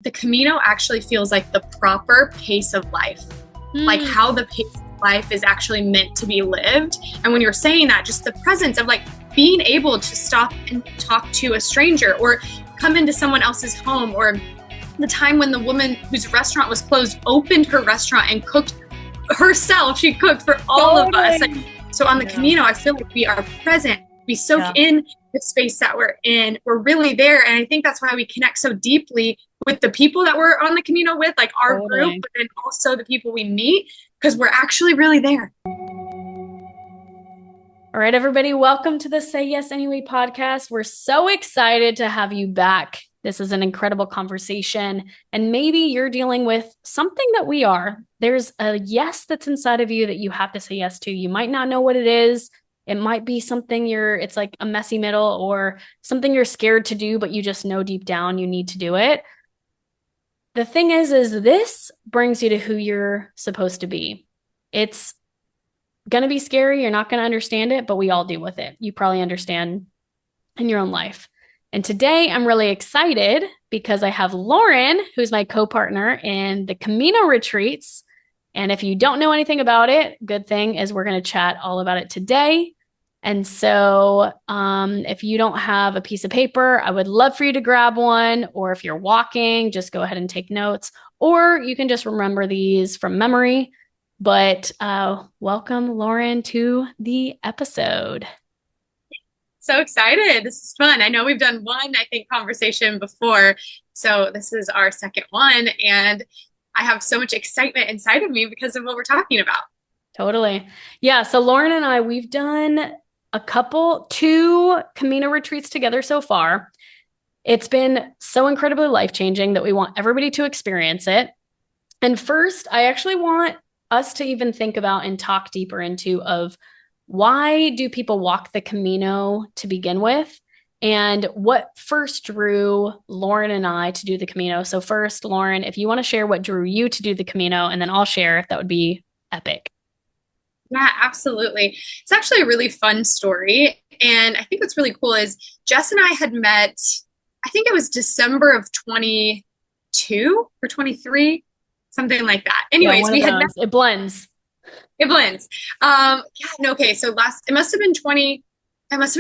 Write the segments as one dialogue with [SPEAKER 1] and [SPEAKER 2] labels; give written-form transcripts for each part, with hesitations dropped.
[SPEAKER 1] the Camino actually feels like the proper pace of life, like how the pace of life is actually meant to be lived. And when you're saying that, just the presence of like being able to stop and talk to a stranger or come into someone else's home, or the time when the woman whose restaurant was closed opened her restaurant and cooked herself. She cooked for all of us. Like, so on the Camino, I feel like we are present. We soak in the space that we're in. We're really there. And I think that's why we connect so deeply with the people that we're on the Camino with, like our group, but then also the people we meet, because we're actually really there.
[SPEAKER 2] All right, everybody, welcome to the Say Yes Anyway podcast. We're so excited to have you back. This is an incredible conversation, and maybe you're dealing with something that we are. There's a yes that's inside of you that you have to say yes to. You might not know what it is. It might be something it's like a messy middle, or something you're scared to do, but you just know deep down you need to do it. The thing is this brings you to who you're supposed to be. It's going to be scary. You're not going to understand it, but we all deal with it. You probably understand in your own life. And today I'm really excited because I have Lauren, who's my co-partner in the Camino retreats. And if you don't know anything about it, good thing is we're going to chat all about it today. And so if you don't have a piece of paper, I would love for you to grab one. Or if you're walking, just go ahead and take notes. Or you can just remember these from memory. But welcome, Lauren, to the episode.
[SPEAKER 1] So excited. This is fun. I know we've done one, conversation before. So this is our second one. And I have so much excitement inside of me because of what we're talking about.
[SPEAKER 2] Totally. Yeah. So Lauren and I, we've done two Camino retreats together so far. It's been so incredibly life-changing that we want everybody to experience it. And first, I actually want us to even think about and talk deeper into of why do people walk the Camino to begin with, and what first drew Lauren and I to do the Camino. So first, Lauren, if you want to share what drew you to do the Camino, and then I'll share, that would be epic.
[SPEAKER 1] Yeah, absolutely. It's actually a really fun story. And I think what's really cool is Jess and I had met, I think it was December of 22 or 23, something like that. Anyways, we had met.
[SPEAKER 2] It blends.
[SPEAKER 1] It blends. Okay. So it must have been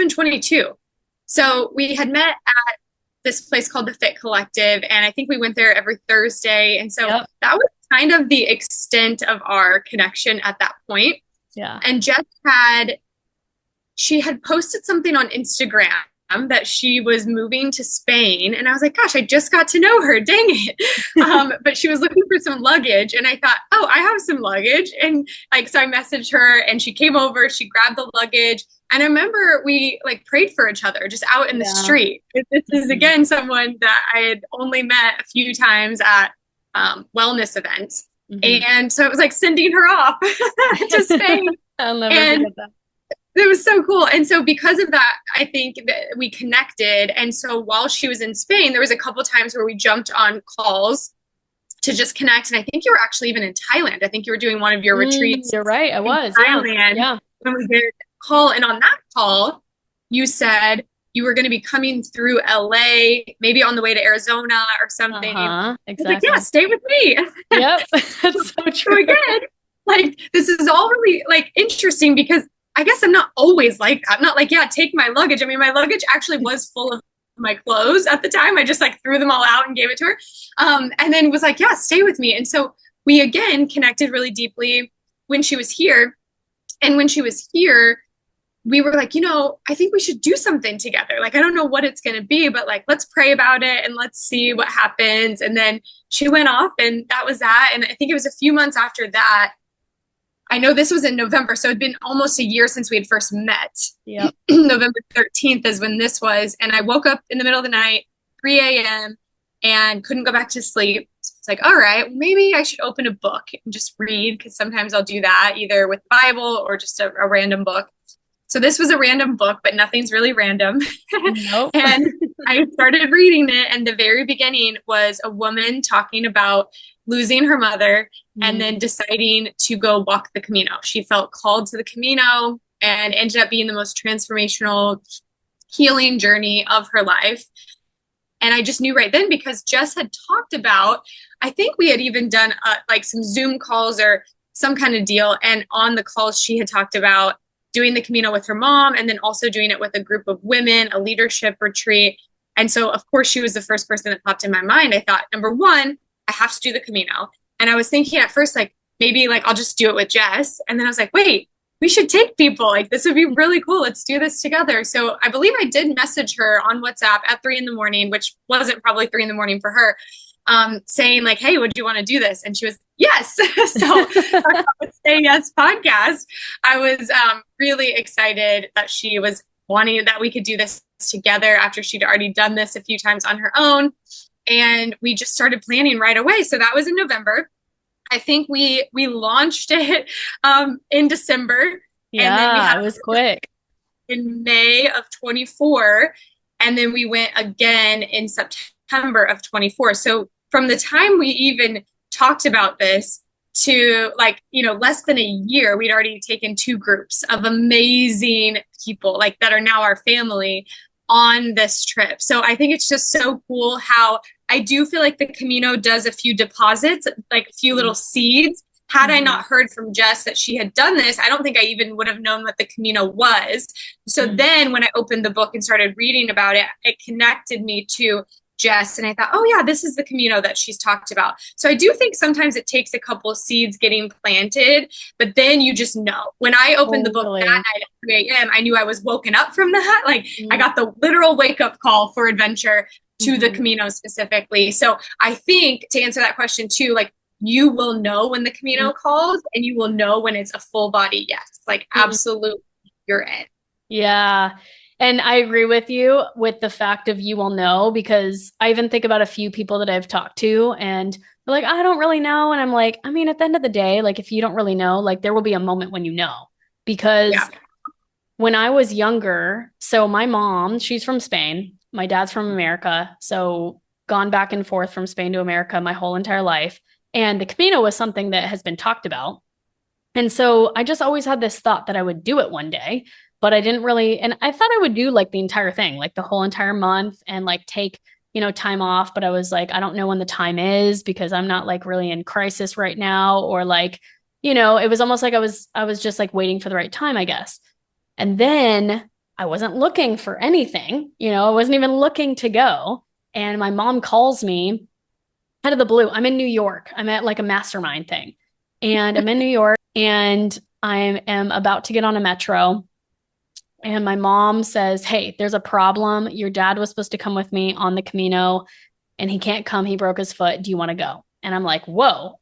[SPEAKER 1] 22. So we had met at this place called the Fit Collective. And I think we went there every Thursday. And so that was kind of the extent of our connection at that point.
[SPEAKER 2] Yeah.
[SPEAKER 1] And Jess she had posted something on Instagram that she was moving to Spain. And I was like, gosh, I just got to know her. Dang it. But she was looking for some luggage. And I thought, oh, I have some luggage. And so I messaged her and she came over, she grabbed the luggage. And I remember we prayed for each other just out in the street. This is again, someone that I had only met a few times at wellness events. Mm-hmm. And so it was like sending her off to Spain.
[SPEAKER 2] I'll never forget that.
[SPEAKER 1] It was so cool. And so because of that, I think that we connected. And so while she was in Spain, there was a couple times where we jumped on calls to just connect. And I think you were actually even in Thailand. I think you were doing one of your retreats.
[SPEAKER 2] You're right. I was.
[SPEAKER 1] Thailand. Yeah. When we did a call. And on that call, you said you were going to be coming through LA, maybe on the way to Arizona or something.
[SPEAKER 2] Exactly.
[SPEAKER 1] Yeah, stay with me.
[SPEAKER 2] Yep. That's so true.
[SPEAKER 1] So again, this is all really interesting because I guess I'm not always like that. I'm not take my luggage. I mean, my luggage actually was full of my clothes at the time. I just threw them all out and gave it to her. And then was yeah, stay with me. And so we again connected really deeply when she was here. And when she was here, we were I think we should do something together. I don't know what it's going to be, but let's pray about it and let's see what happens. And then she went off and that was that. And I think it was a few months after that. I know this was in November, so it'd been almost a year since we had first met.
[SPEAKER 2] Yeah.
[SPEAKER 1] November 13th is when this was. And I woke up in the middle of the night, 3 a.m., and couldn't go back to sleep. It's all right, maybe I should open a book and just read, because sometimes I'll do that either with the Bible or just a random book. So this was a random book, but nothing's really random.
[SPEAKER 2] Nope.
[SPEAKER 1] And I started reading it. And the very beginning was a woman talking about losing her mother and then deciding to go walk the Camino. She felt called to the Camino and ended up being the most transformational healing journey of her life. And I just knew right then because Jess had talked about, I think we had even done like some Zoom calls or some kind of deal. And on the calls, she had talked about doing the Camino with her mom and then also doing it with a group of women, a leadership retreat. And so, of course, she was the first person that popped in my mind. I thought, number one, I have to do the Camino. And I was thinking at first, like, maybe like I'll just do it with Jess. And then I was like, wait, we should take people. Like, this would be really cool. Let's do this together. So I believe I did message her on WhatsApp at 3 a.m, which wasn't probably 3 a.m for her, saying like, hey, would you want to do this? And she was, yes. So Say Yes podcast. I was really excited that she was wanting that we could do this together after she'd already done this a few times on her own. And we just started planning right away. So that was in November. I think we launched it in December.
[SPEAKER 2] Yeah,
[SPEAKER 1] and then we had
[SPEAKER 2] it was quick.
[SPEAKER 1] In May of 24. And then we went again in September of 24. So from the time we even talked about this to like, less than a year, we'd already taken 2 groups of amazing people like that are now our family on this trip. So I think it's just so cool how I do feel like the Camino does a few deposits, like a few little seeds. Had I not heard from Jess that she had done this, I don't think I even would have known what the Camino was. So then when I opened the book and started reading about it, it connected me to Jess. And I thought, oh yeah, this is the Camino that she's talked about. So I do think sometimes it takes a couple of seeds getting planted, but then you just know. When I opened the book that night at 3 a.m, I knew I was woken up from that. Like I got the literal wake up call for adventure to the Camino specifically. So I think to answer that question too, like you will know when the Camino calls and you will know when it's a full body yes. Like absolutely you're in.
[SPEAKER 2] Yeah. And I agree with you with the fact of you will know, because I even think about a few people that I've talked to and they're like, I don't really know. And I'm like, I mean, at the end of the day, like if you don't really know, like there will be a moment when you know, because when I was younger, so my mom, she's from Spain, my dad's from America. So gone back and forth from Spain to America my whole entire life. And the Camino was something that has been talked about. And so I just always had this thought that I would do it one day. But I didn't really, and I thought I would do like the entire thing, like the whole entire month and like take, time off. But I was like, I don't know when the time is because I'm not like really in crisis right now. Or like, it was almost like I was just like waiting for the right time, I guess. And then I wasn't looking for anything, I wasn't even looking to go. And my mom calls me out of the blue. I'm in New York. I'm at like a mastermind thing and I'm in New York and I am about to get on a metro. And my mom says, hey, there's a problem. Your dad was supposed to come with me on the Camino and he can't come. He broke his foot. Do you want to go? And I'm like, whoa,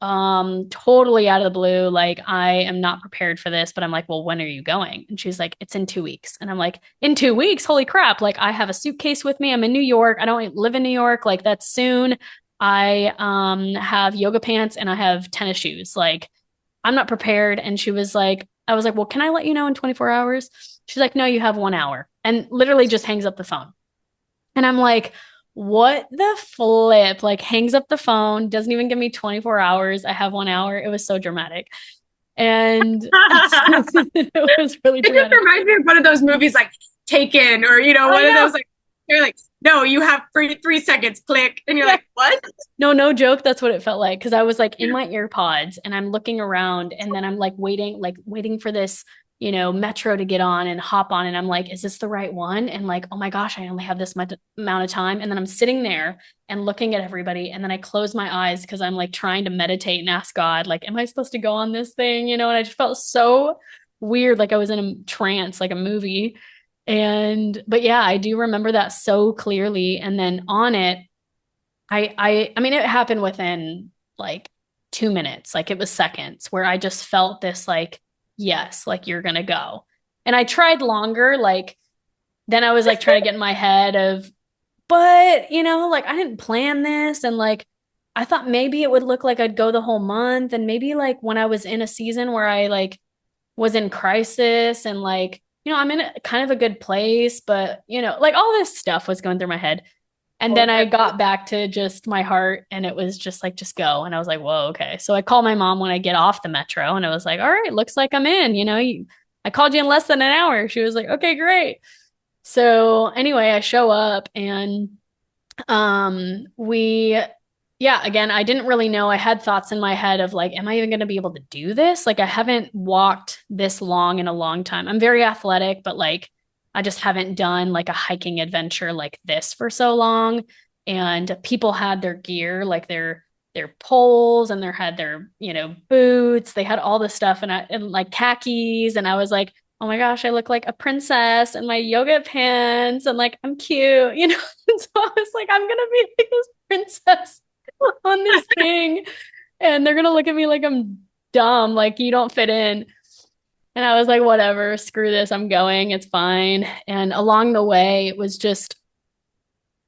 [SPEAKER 2] totally out of the blue. Like, I am not prepared for this. But I'm like, well, when are you going? And she's like, it's in 2 weeks. And I'm like, in 2 weeks? Holy crap. Like, I have a suitcase with me. I'm in New York. I don't live in New York. Like, that's soon. I have yoga pants and I have tennis shoes. Like, I'm not prepared. And she was like, I was like, well, can I let you know in 24 hours? She's like, no, you have 1 hour, and literally just hangs up the phone. And I'm like, what the flip? Like hangs up the phone, doesn't even give me 24 hours. I have 1 hour. It was so dramatic. And it was really dramatic.
[SPEAKER 1] It just reminds me of one of those movies like Taken or, one of those like, they're like, no, you have 3 seconds, click. And you're like, what?
[SPEAKER 2] No joke. That's what it felt like. Cause I was like in my ear pods and I'm looking around and then I'm like waiting for this, metro to get on and hop on. And I'm like, is this the right one? And like, oh my gosh, I only have this much amount of time. And then I'm sitting there and looking at everybody. And then I close my eyes because I'm like trying to meditate and ask God, like, am I supposed to go on this thing? And I just felt so weird. Like I was in a trance, like a movie. But yeah, I do remember that so clearly. And then on it, I mean, it happened within like 2 minutes, like it was seconds where I just felt this like, yes, like you're going to go. And I tried longer. Like then I was like trying to get in my head of, but like I didn't plan this. And like, I thought maybe it would look like I'd go the whole month. And maybe like when I was in a season where I like was in crisis and like, I'm in kind of a good place, but like all this stuff was going through my head. And then I got back to just my heart and it was just like, just go. And I was like, whoa, okay. So I called my mom when I get off the metro and I was like, all right, looks like I'm in, I called you in less than an hour. She was like, okay, great. So anyway, I show up and We yeah, again, I didn't really know. I had thoughts in my head of like, am I even going to be able to do this? Like, I haven't walked this long in a long time. I'm very athletic, but like, I just haven't done like a hiking adventure like this for so long. And people had their gear, like their poles, and they had their, boots. They had all this stuff, and like khakis, and I was like, oh my gosh, I look like a princess in my yoga pants, and like I'm cute, And so I was like, I'm gonna be like this princess on this thing, and they're gonna look at me like I'm dumb, like you don't fit in. And I was like, whatever, screw this, I'm going, it's fine. And along the way, it was just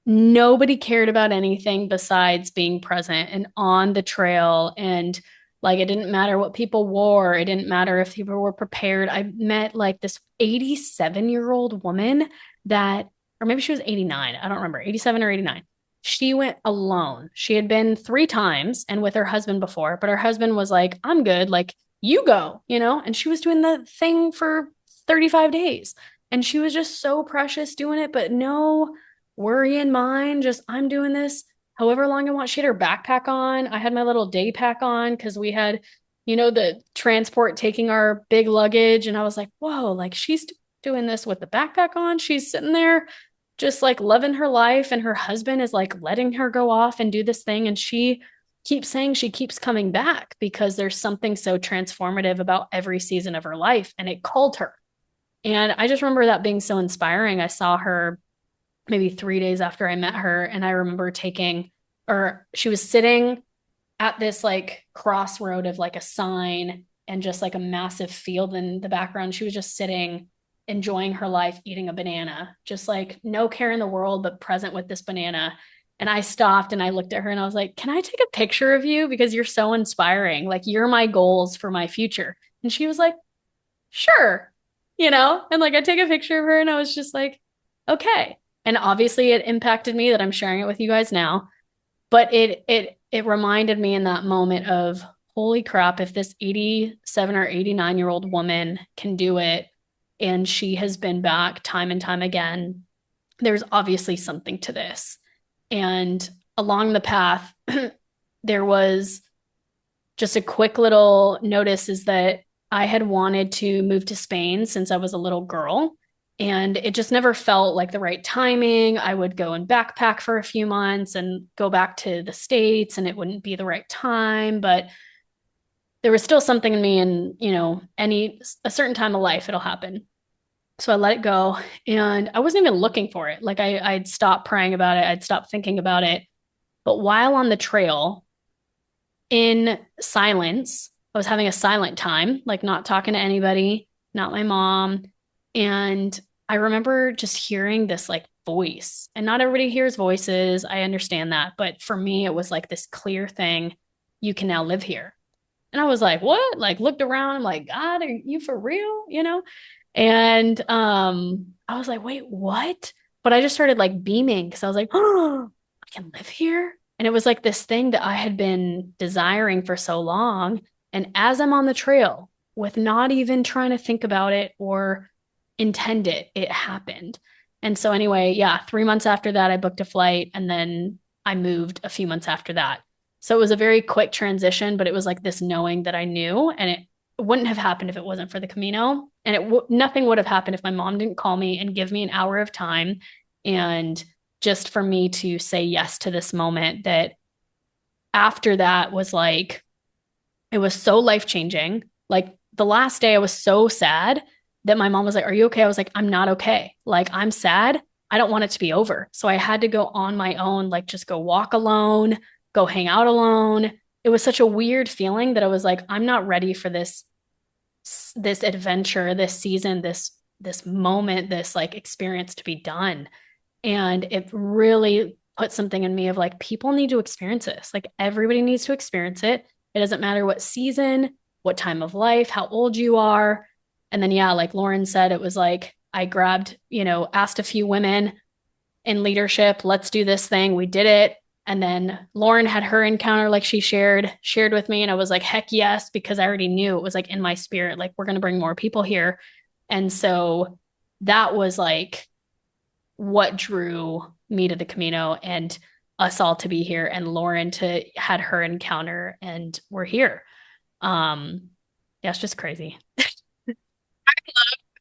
[SPEAKER 2] nobody cared about anything besides being present and on the trail. And like, it didn't matter what people wore, it didn't matter if people were prepared. I met like this 87-year-old woman that, or maybe she was 89, I don't remember, 87 or 89. She went alone. She had been 3 times and with her husband before, but her husband was like, I'm good, like you go, and she was doing the thing for 35 days. And she was just so precious doing it, but no worry in mind. Just, I'm doing this however long I want. She had her backpack on. I had my little day pack on because we had, the transport taking our big luggage. And I was like, whoa, like she's doing this with the backpack on. She's sitting there just like loving her life. And her husband is like letting her go off and do this thing. And she keeps saying she keeps coming back because there's something so transformative about every season of her life. And it called her. And I just remember that being so inspiring. I saw her maybe 3 days after I met her. And I remember she was sitting at this like crossroad of like a sign and just like a massive field in the background. She was just sitting, enjoying her life, eating a banana, just like no care in the world, but present with this banana. And I stopped and I looked at her and I was like, can I take a picture of you? Because you're so inspiring. Like, you're my goals for my future. And she was like, sure, and like I take a picture of her and I was just like, okay. And obviously it impacted me that I'm sharing it with you guys now, but it reminded me in that moment of, holy crap, if this 87 or 89-year-old woman can do it and she has been back time and time again, there's obviously something to this. And along the path, there was just a quick little notice is that I had wanted to move to Spain since I was a little girl. And it just never felt like the right timing. I would go and backpack for a few months and go back to the States, and it wouldn't be the right time. But there was still something in me, and, a certain time of life, it'll happen. So I let it go. And I wasn't even looking for it. Like I'd stopped praying about it. I'd stopped thinking about it. But while on the trail, in silence, I was having a silent time, like not talking to anybody, not my mom. And I remember just hearing this like voice, and not everybody hears voices. I understand that. But for me, it was like this clear thing. You can now live here. And I was like, what? Like looked around. I'm like, God, are you for real? And I was like, wait, what? But I just started like beaming because I was like, oh, I can live here. And it was like this thing that I had been desiring for so long. And as I'm on the trail, with not even trying to think about it or intend it, it happened. And so anyway, yeah, 3 months after that, I booked a flight, and then I moved a few months after that. So it was a very quick transition, but it was like this knowing that I knew, and it wouldn't have happened if it wasn't for the Camino. And nothing would have happened if my mom didn't call me and give me an hour of time, and just for me to say yes to this moment. That after that was like, it was so life-changing. Like the last day I was so sad that my mom was like, are you okay? I was like, I'm not okay. Like, I'm sad. I don't want it to be over. So I had to go on my own, like just go walk alone, go hang out alone. It was such a weird feeling that I was like, I'm not ready for this adventure, this season, this moment, this like experience to be done. And it really put something in me of like, people need to experience this. Like, everybody needs to experience it. It doesn't matter what season, what time of life, how old you are. And then, yeah, like Lauren said, it was like, I grabbed, asked a few women in leadership, let's do this thing. We did it. And then Lauren had her encounter, like she shared with me. And I was like, heck yes, because I already knew it was like in my spirit, like we're going to bring more people here. And so that was like what drew me to the Camino and us all to be here and Lauren to had her encounter and we're here. Yeah, it's just crazy.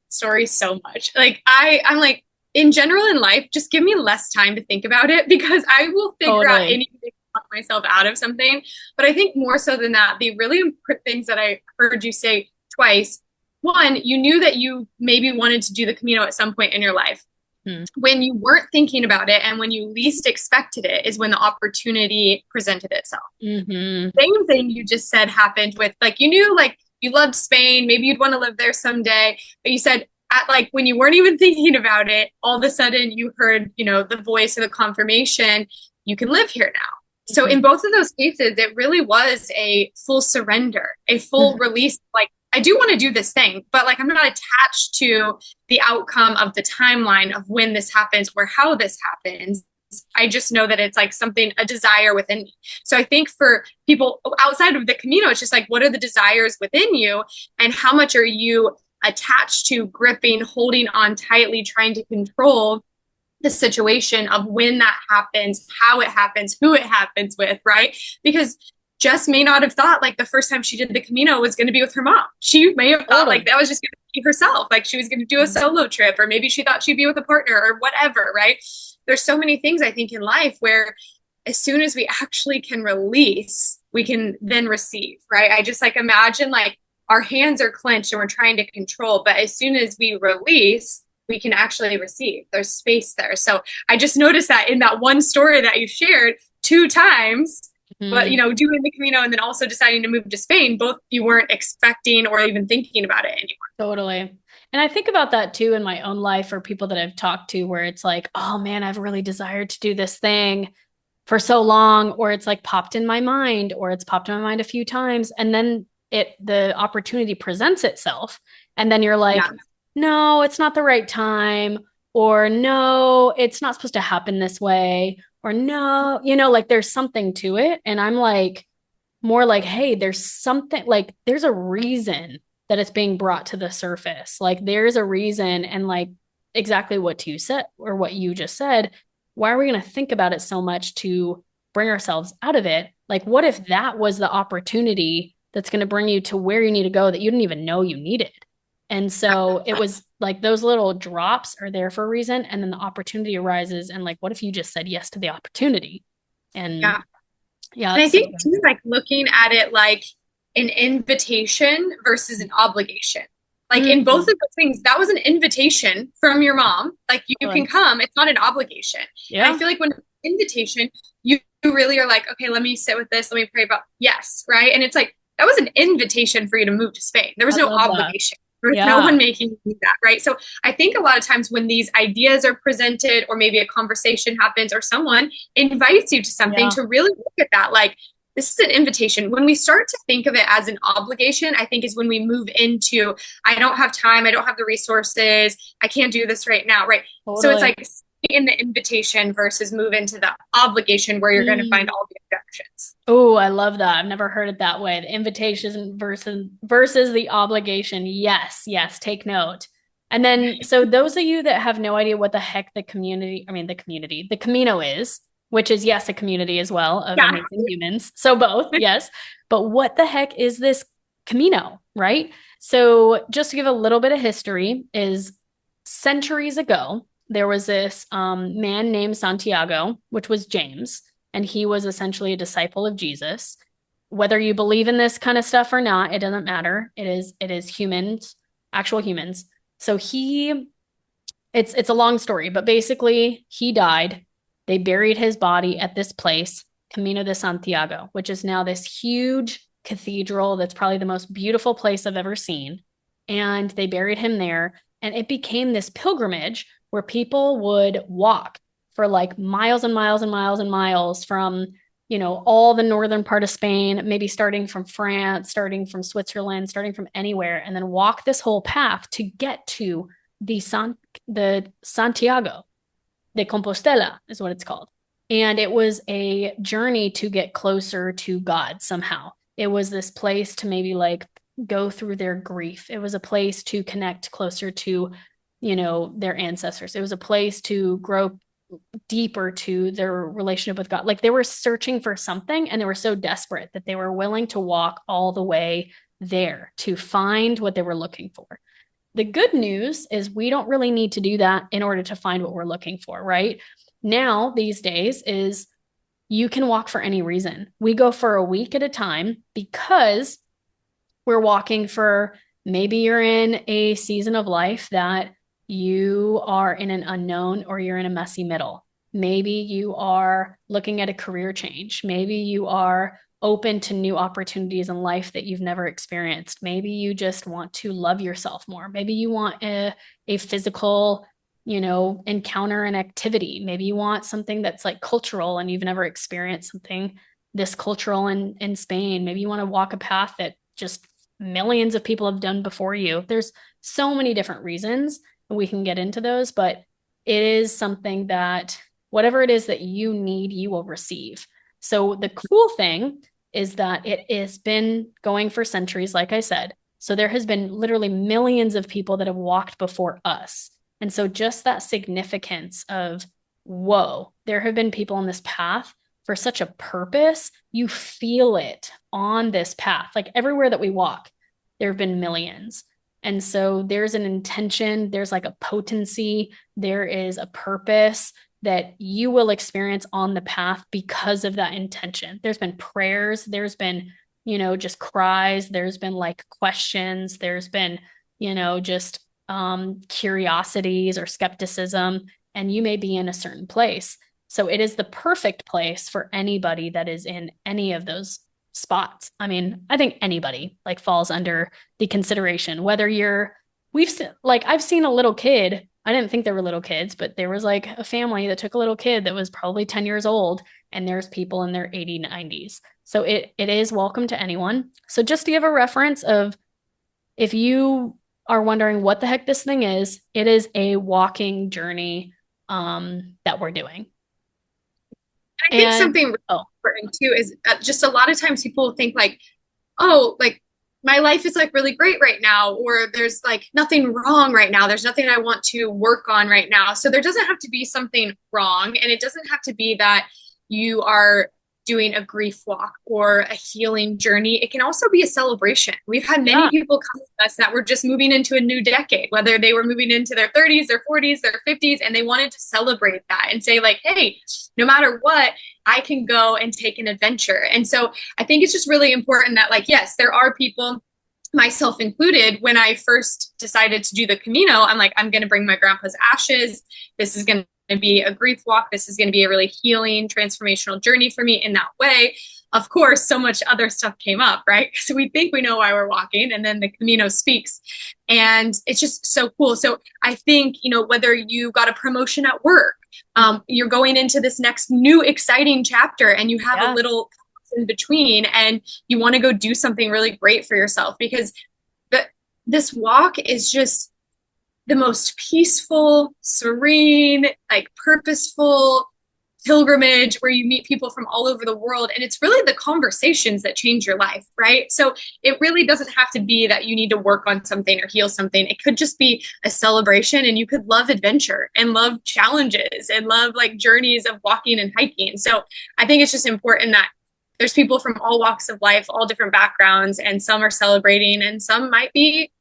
[SPEAKER 1] Story so much. Like I'm like in general in life, just give me less time to think about it because I will figure out
[SPEAKER 2] Totally.
[SPEAKER 1] anything to talk myself out of something. But I think more so than that, the really important things that I heard you say twice. One, you knew that you maybe wanted to do the Camino at some point in your life. When you weren't thinking about it and when you least expected it is when the opportunity presented itself. Same thing you just said happened with like you knew like you loved Spain, maybe you'd want to live there someday, but you said at like when you weren't even thinking about it, all of a sudden you heard, you know, the voice or the confirmation, you can live here now. So in both of those cases, it really was a full surrender, a full release. Like, I do want to do this thing, but like, I'm not attached to the outcome of the timeline of when this happens or how this happens. I just know that it's like something, a desire within me. So I think for people outside of the Camino, it's just like, what are the desires within you and how much are you attached to gripping, holding on tightly, trying to control the situation of when that happens, how it happens, who it happens with, right? Because Jess may not have thought like the first time she did the Camino was going to be with her mom. She may have thought like that was just going to be herself, like she was going to do a solo trip, or maybe she thought she'd be with a partner or whatever, right? There's so many things I think in life where as soon as we actually can release, we can then receive, right? I just like imagine like our hands are clenched and we're trying to control, but as soon as we release, we can actually receive. There's space there. So I just noticed that in that one story that you shared 2 times, but you know, doing the Camino and then also deciding to move to Spain, both you weren't expecting or even thinking about it anymore.
[SPEAKER 2] Totally. And I think about that too in my own life or people that I've talked to where it's like, oh man, I've really desired to do this thing for so long, or it's like popped in my mind, or it's popped in my mind a few times. And then the opportunity presents itself. And then you're like, no, it's not the right time, or no, it's not supposed to happen this way, or no, you know, like there's something to it. And I'm like, more like, hey, there's something, like there's a reason that it's being brought to the surface. Like there's a reason. And like exactly what you said or what you just said, why are we going to think about it so much to bring ourselves out of it? Like, what if that was the opportunity that's going to bring you to where you need to go that you didn't even know you needed? And so it was like those little drops are there for a reason. And then the opportunity arises. And like, what if you just said yes to the opportunity? And
[SPEAKER 1] yeah. And I think too, like looking at it like an invitation versus an obligation. Like in both of those things, that was an invitation from your mom. Like you can come. It's not an obligation. Yeah. And I feel like when it's an invitation, you really are like, okay, let me sit with this. Let me pray about yes, right? And it's like that was an invitation for you to move to Spain. There was no obligation. There was no one making you do that, right? So I think a lot of times when these ideas are presented or maybe a conversation happens or someone invites you to something to really look at that, like this is an invitation. When we start to think of it as an obligation, I think is when we move into, I don't have time, I don't have the resources, I can't do this right now, right? Totally. So it's like in the invitation versus move into the obligation where you're going to find all the objections.
[SPEAKER 2] Oh, I love that. I've never heard it that way. The invitation versus the obligation. Yes, take note. And then, so those of you that have no idea what the heck the Camino is, which is, yes, a community as well of amazing humans. So both, yes. But what the heck is this Camino, right? So just to give a little bit of history is centuries ago, there was this man named Santiago, which was James, and he was essentially a disciple of Jesus. Whether you believe in this kind of stuff or not, it doesn't matter. It is humans, actual humans. So it's a long story, but basically he died. They buried his body at this place, Camino de Santiago, which is now this huge cathedral that's probably the most beautiful place I've ever seen. And they buried him there, and it became this pilgrimage where people would walk for like miles and miles and miles and miles from, you know, all the northern part of Spain, maybe starting from France, starting from Switzerland, starting from anywhere, and then walk this whole path to get to the Santiago de Compostela is what it's called. And it was a journey to get closer to God somehow. It was this place to maybe like go through their grief. It was a place to connect closer to, you know, their ancestors. It was a place to grow deeper to their relationship with God. Like they were searching for something and they were so desperate that they were willing to walk all the way there to find what they were looking for. The good news is we don't really need to do that in order to find what we're looking for, right? Now, these days is you can walk for any reason. We go for a week at a time because we're walking for, maybe you're in a season of life that you are in an unknown or you're in a messy middle. Maybe you are looking at a career change. Maybe you are open to new opportunities in life that you've never experienced. Maybe you just want to love yourself more. Maybe you want a physical, encounter and activity. Maybe you want something that's like cultural and you've never experienced something this cultural in Spain. Maybe you want to walk a path that just millions of people have done before you. There's so many different reasons, and we can get into those, but it is something that whatever it is that you need, you will receive. So the cool thing is that it has been going for centuries, like I said. So there has been literally millions of people that have walked before us. And so just that significance of, whoa, there have been people on this path for such a purpose. You feel it on this path. Like everywhere that we walk, there have been millions. And so there's an intention, there's like a potency, there is a purpose that you will experience on the path because of that intention. There's been prayers, there's been, just cries, there's been like questions, there's been, just curiosities or skepticism, and you may be in a certain place. So it is the perfect place for anybody that is in any of those spots. I mean, I think anybody like falls under the consideration, whether I've seen a little kid. I didn't think they were little kids, but there was like a family that took a little kid that was probably 10 years old, and there's people in their 80s, 90s. So it is welcome to anyone. So just to give a reference of, if you are wondering what the heck this thing is, it is a walking journey that we're doing.
[SPEAKER 1] I think something really important too is just a lot of times people think like, oh, like my life is like really great right now, or there's like nothing wrong right now. There's nothing I want to work on right now. So there doesn't have to be something wrong. And it doesn't have to be that you are doing a grief walk or a healing journey. It can also be a celebration. We've had many people come to us that were just moving into a new decade, whether they were moving into their 30s, their 40s, their 50s, and they wanted to celebrate that and say like, hey, no matter what, I can go and take an adventure. And so I think it's just really important that, like, yes, there are people, myself included, when I first decided to do the Camino, I'm like, I'm going to bring my grandpa's ashes. This is going to be a grief walk. This is going to be a really healing, transformational journey for me in that way. Of course, so much other stuff came up, right? So we think we know why we're walking, and then the Camino speaks. And it's just so cool. So I think, whether you got a promotion at work, you're going into this next new exciting chapter, and you have a little in between, and you want to go do something really great for yourself, because this walk is just the most peaceful, serene, like purposeful pilgrimage where you meet people from all over the world. And it's really the conversations that change your life, right? So it really doesn't have to be that you need to work on something or heal something. It could just be a celebration, and you could love adventure and love challenges and love like journeys of walking and hiking. So I think it's just important that there's people from all walks of life, all different backgrounds, and some are celebrating and some might be,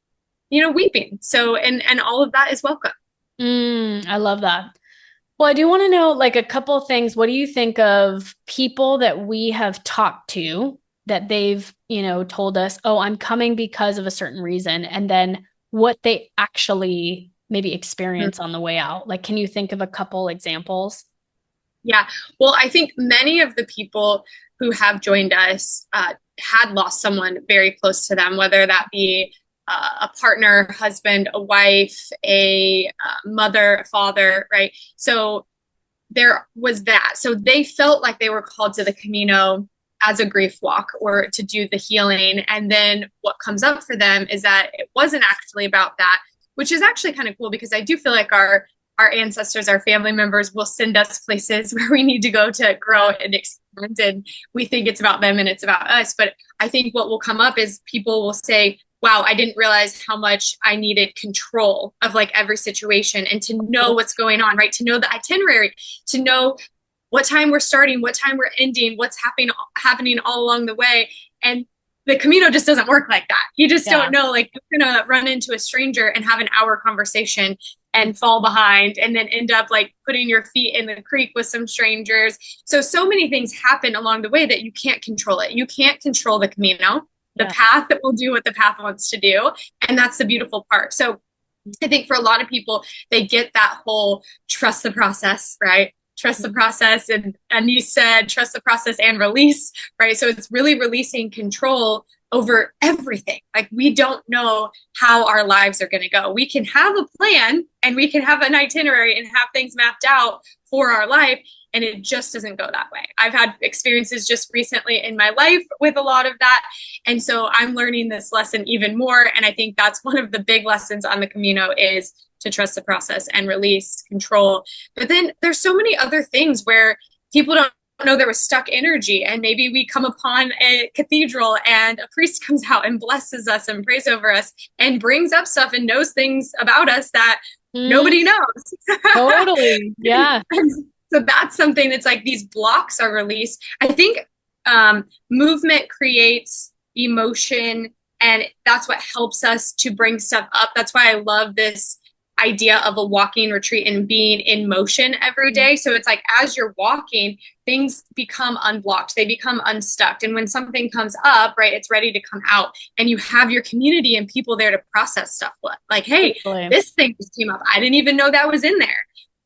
[SPEAKER 1] weeping. So, and all of that is welcome.
[SPEAKER 2] I love that. Well, I do want to know like a couple of things. What do you think of people that we have talked to that they've, told us, oh, I'm coming because of a certain reason, and then what they actually maybe experience on the way out? Like, can you think of a couple examples?
[SPEAKER 1] Yeah. Well, I think many of the people who have joined us had lost someone very close to them, whether that be a partner, husband, a wife, a mother, a father, right? So there was that. So they felt like they were called to the Camino as a grief walk or to do the healing. And then what comes up for them is that it wasn't actually about that, which is actually kind of cool, because I do feel like our ancestors, our family members will send us places where we need to go to grow and expand. And we think it's about them and it's about us. But I think what will come up is people will say, wow, I didn't realize how much I needed control of like every situation and to know what's going on, right? To know the itinerary, to know what time we're starting, what time we're ending, what's happening all along the way. And the Camino just doesn't work like that. You just don't know, like you're gonna run into a stranger and have an hour conversation and fall behind and then end up like putting your feet in the creek with some strangers. So many things happen along the way that you can't control it. You can't control the Camino. The path that will do what the path wants to do. And that's the beautiful part. So I think for a lot of people, they get that whole trust the process, right? Trust the process. And you said trust the process and release, right? So it's really releasing control over everything. Like we don't know how our lives are going to go. We can have a plan and we can have an itinerary and have things mapped out for our life. And it just doesn't go that way. I've had experiences just recently in my life with a lot of that. And so I'm learning this lesson even more. And I think that's one of the big lessons on the Camino is to trust the process and release control. But then there's so many other things where people don't know there was stuck energy. And maybe we come upon a cathedral and a priest comes out and blesses us and prays over us and brings up stuff and knows things about us that nobody knows.
[SPEAKER 2] Totally. Yeah.
[SPEAKER 1] So that's something that's like these blocks are released. I think movement creates emotion, and that's what helps us to bring stuff up. That's why I love this idea of a walking retreat and being in motion every day. So it's like as you're walking, things become unblocked, they become unstuck. And when something comes up, right, it's ready to come out. And you have your community and people there to process stuff with. Like, hey, this thing just came up. I didn't even know that was in there.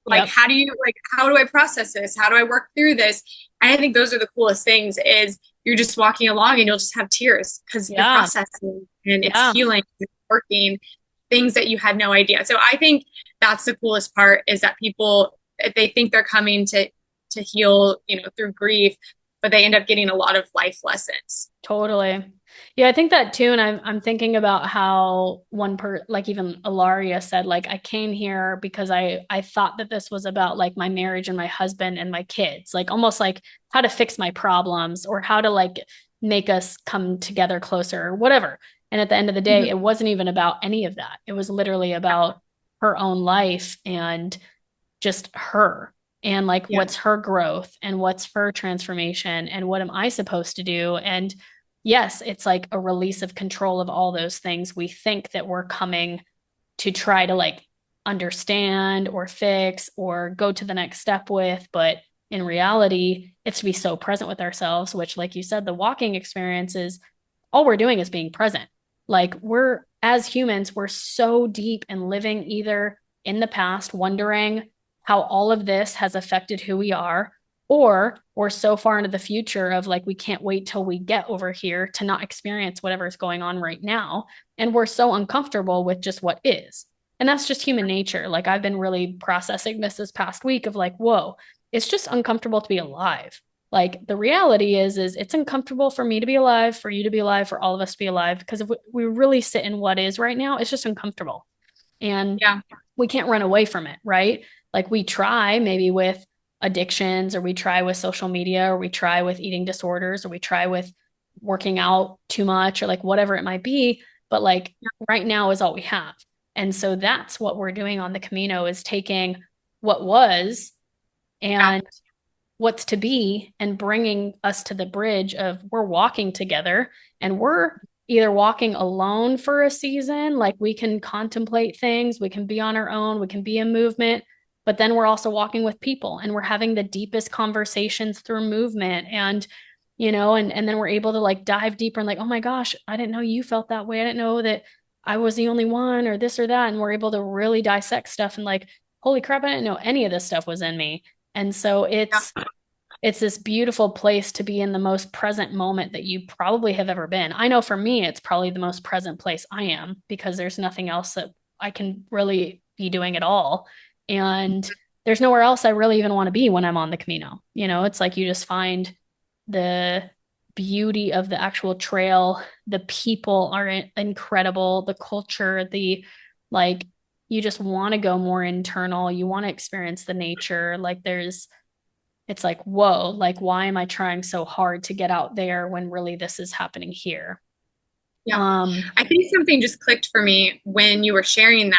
[SPEAKER 1] Like, how do I process this? How do I work through this? And I think those are the coolest things is you're just walking along and you'll just have tears because you're processing and it's healing, it's working things that you had no idea. So I think that's the coolest part is that people, they think they're coming to heal, through grief, but they end up getting a lot of life lessons.
[SPEAKER 2] Totally. Yeah, I think that too. And I'm thinking about how like even Ilaria said, like, I came here because I thought that this was about like my marriage and my husband and my kids, like almost like how to fix my problems or how to like make us come together closer or whatever. And at the end of the day, it wasn't even about any of that. It was literally about her own life and just her and like what's her growth and what's her transformation and what am I supposed to do? And yes, it's like a release of control of all those things we think that we're coming to try to like understand or fix or go to the next step with. But in reality, it's to be so present with ourselves, which, like you said, the walking experience is all we're doing is being present. Like as humans, we're so deep in living either in the past, wondering how all of this has affected who we are, or we're so far into the future of like, we can't wait till we get over here to not experience whatever's going on right now. And we're so uncomfortable with just what is. And that's just human nature. Like I've been really processing this past week of like, whoa, it's just uncomfortable to be alive. Like the reality is it's uncomfortable for me to be alive, for you to be alive, for all of us to be alive, because if we really sit in what is right now, it's just uncomfortable. And we can't run away from it, right? Like we try maybe with addictions, or we try with social media, or we try with eating disorders, or we try with working out too much, or like whatever it might be. But like right now is all we have. And so that's what we're doing on the Camino, is taking what was and what's to be and bringing us to the bridge of we're walking together, and we're either walking alone for a season, like we can contemplate things, we can be on our own, we can be in movement, but then we're also walking with people and we're having the deepest conversations through movement. And and then we're able to like dive deeper and like, oh my gosh, I didn't know you felt that way. I didn't know that I was the only one or this or that. And we're able to really dissect stuff and like, holy crap, I didn't know any of this stuff was in me. And so it's this beautiful place to be in the most present moment that you probably have ever been. I know for me, it's probably the most present place I am, because there's nothing else that I can really be doing at all. And there's nowhere else I really even want to be when I'm on the Camino. It's like you just find the beauty of the actual trail. The people are incredible. The culture, like, you just want to go more internal. You want to experience the nature. Like it's like, whoa, like, why am I trying so hard to get out there when really this is happening here?
[SPEAKER 1] Yeah. I think something just clicked for me when you were sharing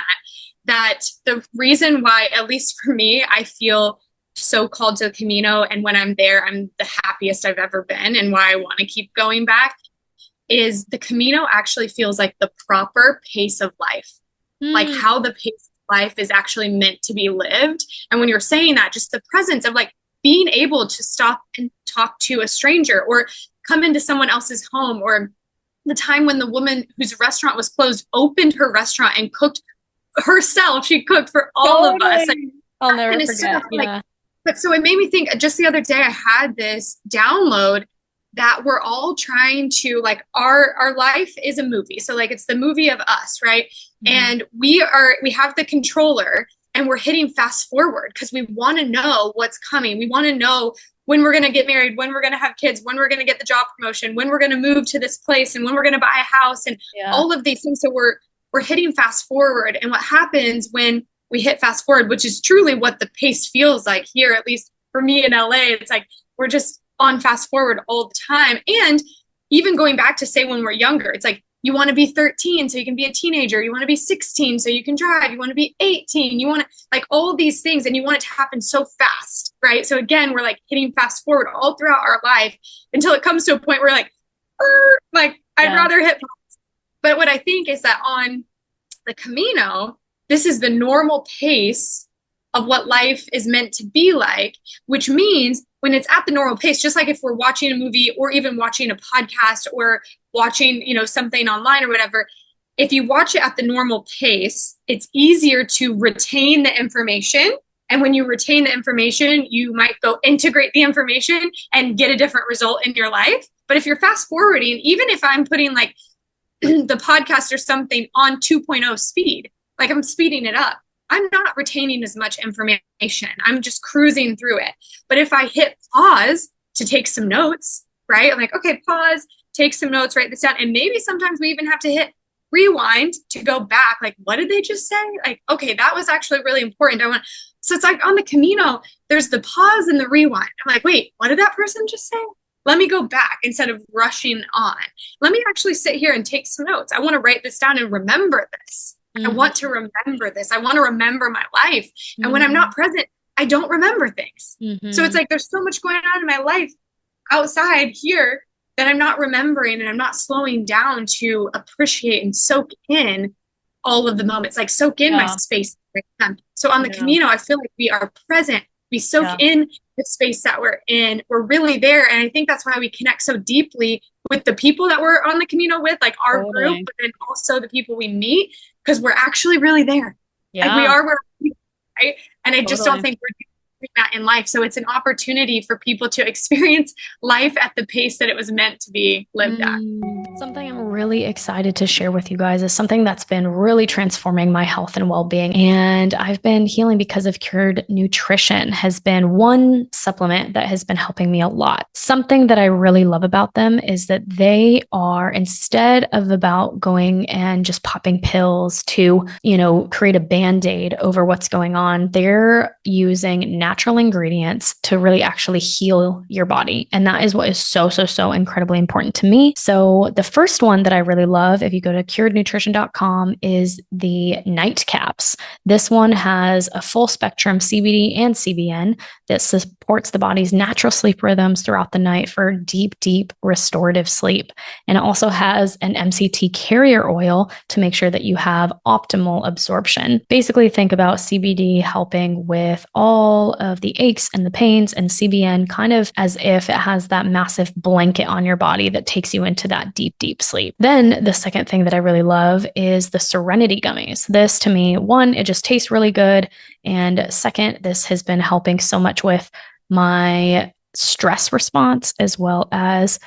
[SPEAKER 1] that the reason why, at least for me, I feel so called to the Camino, and when I'm there, I'm the happiest I've ever been, and why I want to keep going back is the Camino actually feels like the proper pace of life, like how the pace of life is actually meant to be lived. And when you're saying that, just the presence of like being able to stop and talk to a stranger or come into someone else's home, or the time when the woman whose restaurant was closed opened her restaurant and cooked herself. She cooked for all of us. Like,
[SPEAKER 2] I'll never forget.
[SPEAKER 1] Like, but so it made me think, just the other day, I had this download that we're all trying to, like, our life is a movie. So like, it's the movie of us, right? And we have the controller and we're hitting fast forward because we want to know what's coming. We want to know when we're going to get married, when we're going to have kids, when we're going to get the job promotion, when we're going to move to this place, and when we're going to buy a house, and all of these things. So we're hitting fast forward. And what happens when we hit fast forward, which is truly what the pace feels like here, at least for me in LA, it's like we're just on fast forward all the time. And even going back to say when we're younger, it's like you want to be 13 so you can be a teenager. You want to be 16 so you can drive. You want to be 18. You want to, like, all these things, and you want it to happen so fast, right? So again, we're like hitting fast forward all throughout our life until it comes to a point where I'd rather hit pause. But what I think is that on the Camino, this is the normal pace of what life is meant to be like, which means when it's at the normal pace, just like if we're watching a movie or even watching a podcast or watching, something online or whatever, if you watch it at the normal pace, it's easier to retain the information. And when you retain the information, you might go integrate the information and get a different result in your life. But if you're fast forwarding, even if I'm putting like the podcast or something on 2.0 speed, like I'm speeding it up, I'm not retaining as much information. I'm just cruising through it. But if I hit pause to take some notes, right? I'm like, okay, pause, take some notes, write this down. And maybe sometimes we even have to hit rewind to go back. Like, what did they just say? Like, okay, that was actually really important. So it's like on the Camino, there's the pause and the rewind. I'm like, wait, what did that person just say? Let me go back instead of rushing on. Let me actually sit here and take some notes. I want to write this down and remember this. I want to remember this. I want to remember my life. And when I'm not present, I don't remember things. So it's like there's so much going on in my life outside here that I'm not remembering, and I'm not slowing down to appreciate and soak in all of the moments, like soak in my space. So on the Camino, I feel like we are present. We soak in the space that we're in. We're really there. And I think that's why we connect so deeply with the people that we're on the Camino with, like our group, but then also the people we meet, because we're actually really there. Like we are where we are, right? And I just don't think we're doing that in life. So it's an opportunity for people to experience life at the pace that it was meant to be lived at.
[SPEAKER 2] Something I'm really excited to share with you guys is something that's been really transforming my health and well-being. And I've been healing because of Cured Nutrition has been one supplement that has been helping me a lot. Something that I really love about them is that they are, instead of about going and just popping pills to, create a Band-Aid over what's going on, they're using natural ingredients to really actually heal your body. And that is what is so, so, so incredibly important to me. So the first one that I really love, if you go to curednutrition.com, is the night caps. This one has a full spectrum CBD and CBN that supports the body's natural sleep rhythms throughout the night for deep, deep restorative sleep. And it also has an MCT carrier oil to make sure that you have optimal absorption. Basically, think about CBD helping with all of the aches and the pains, and CBN kind of as if it has that massive blanket on your body that takes you into that deep, deep sleep. Then the second thing that I really love is the Serenity gummies. This, to me, one, it just tastes really good. And second, this has been helping so much with my stress response, as well as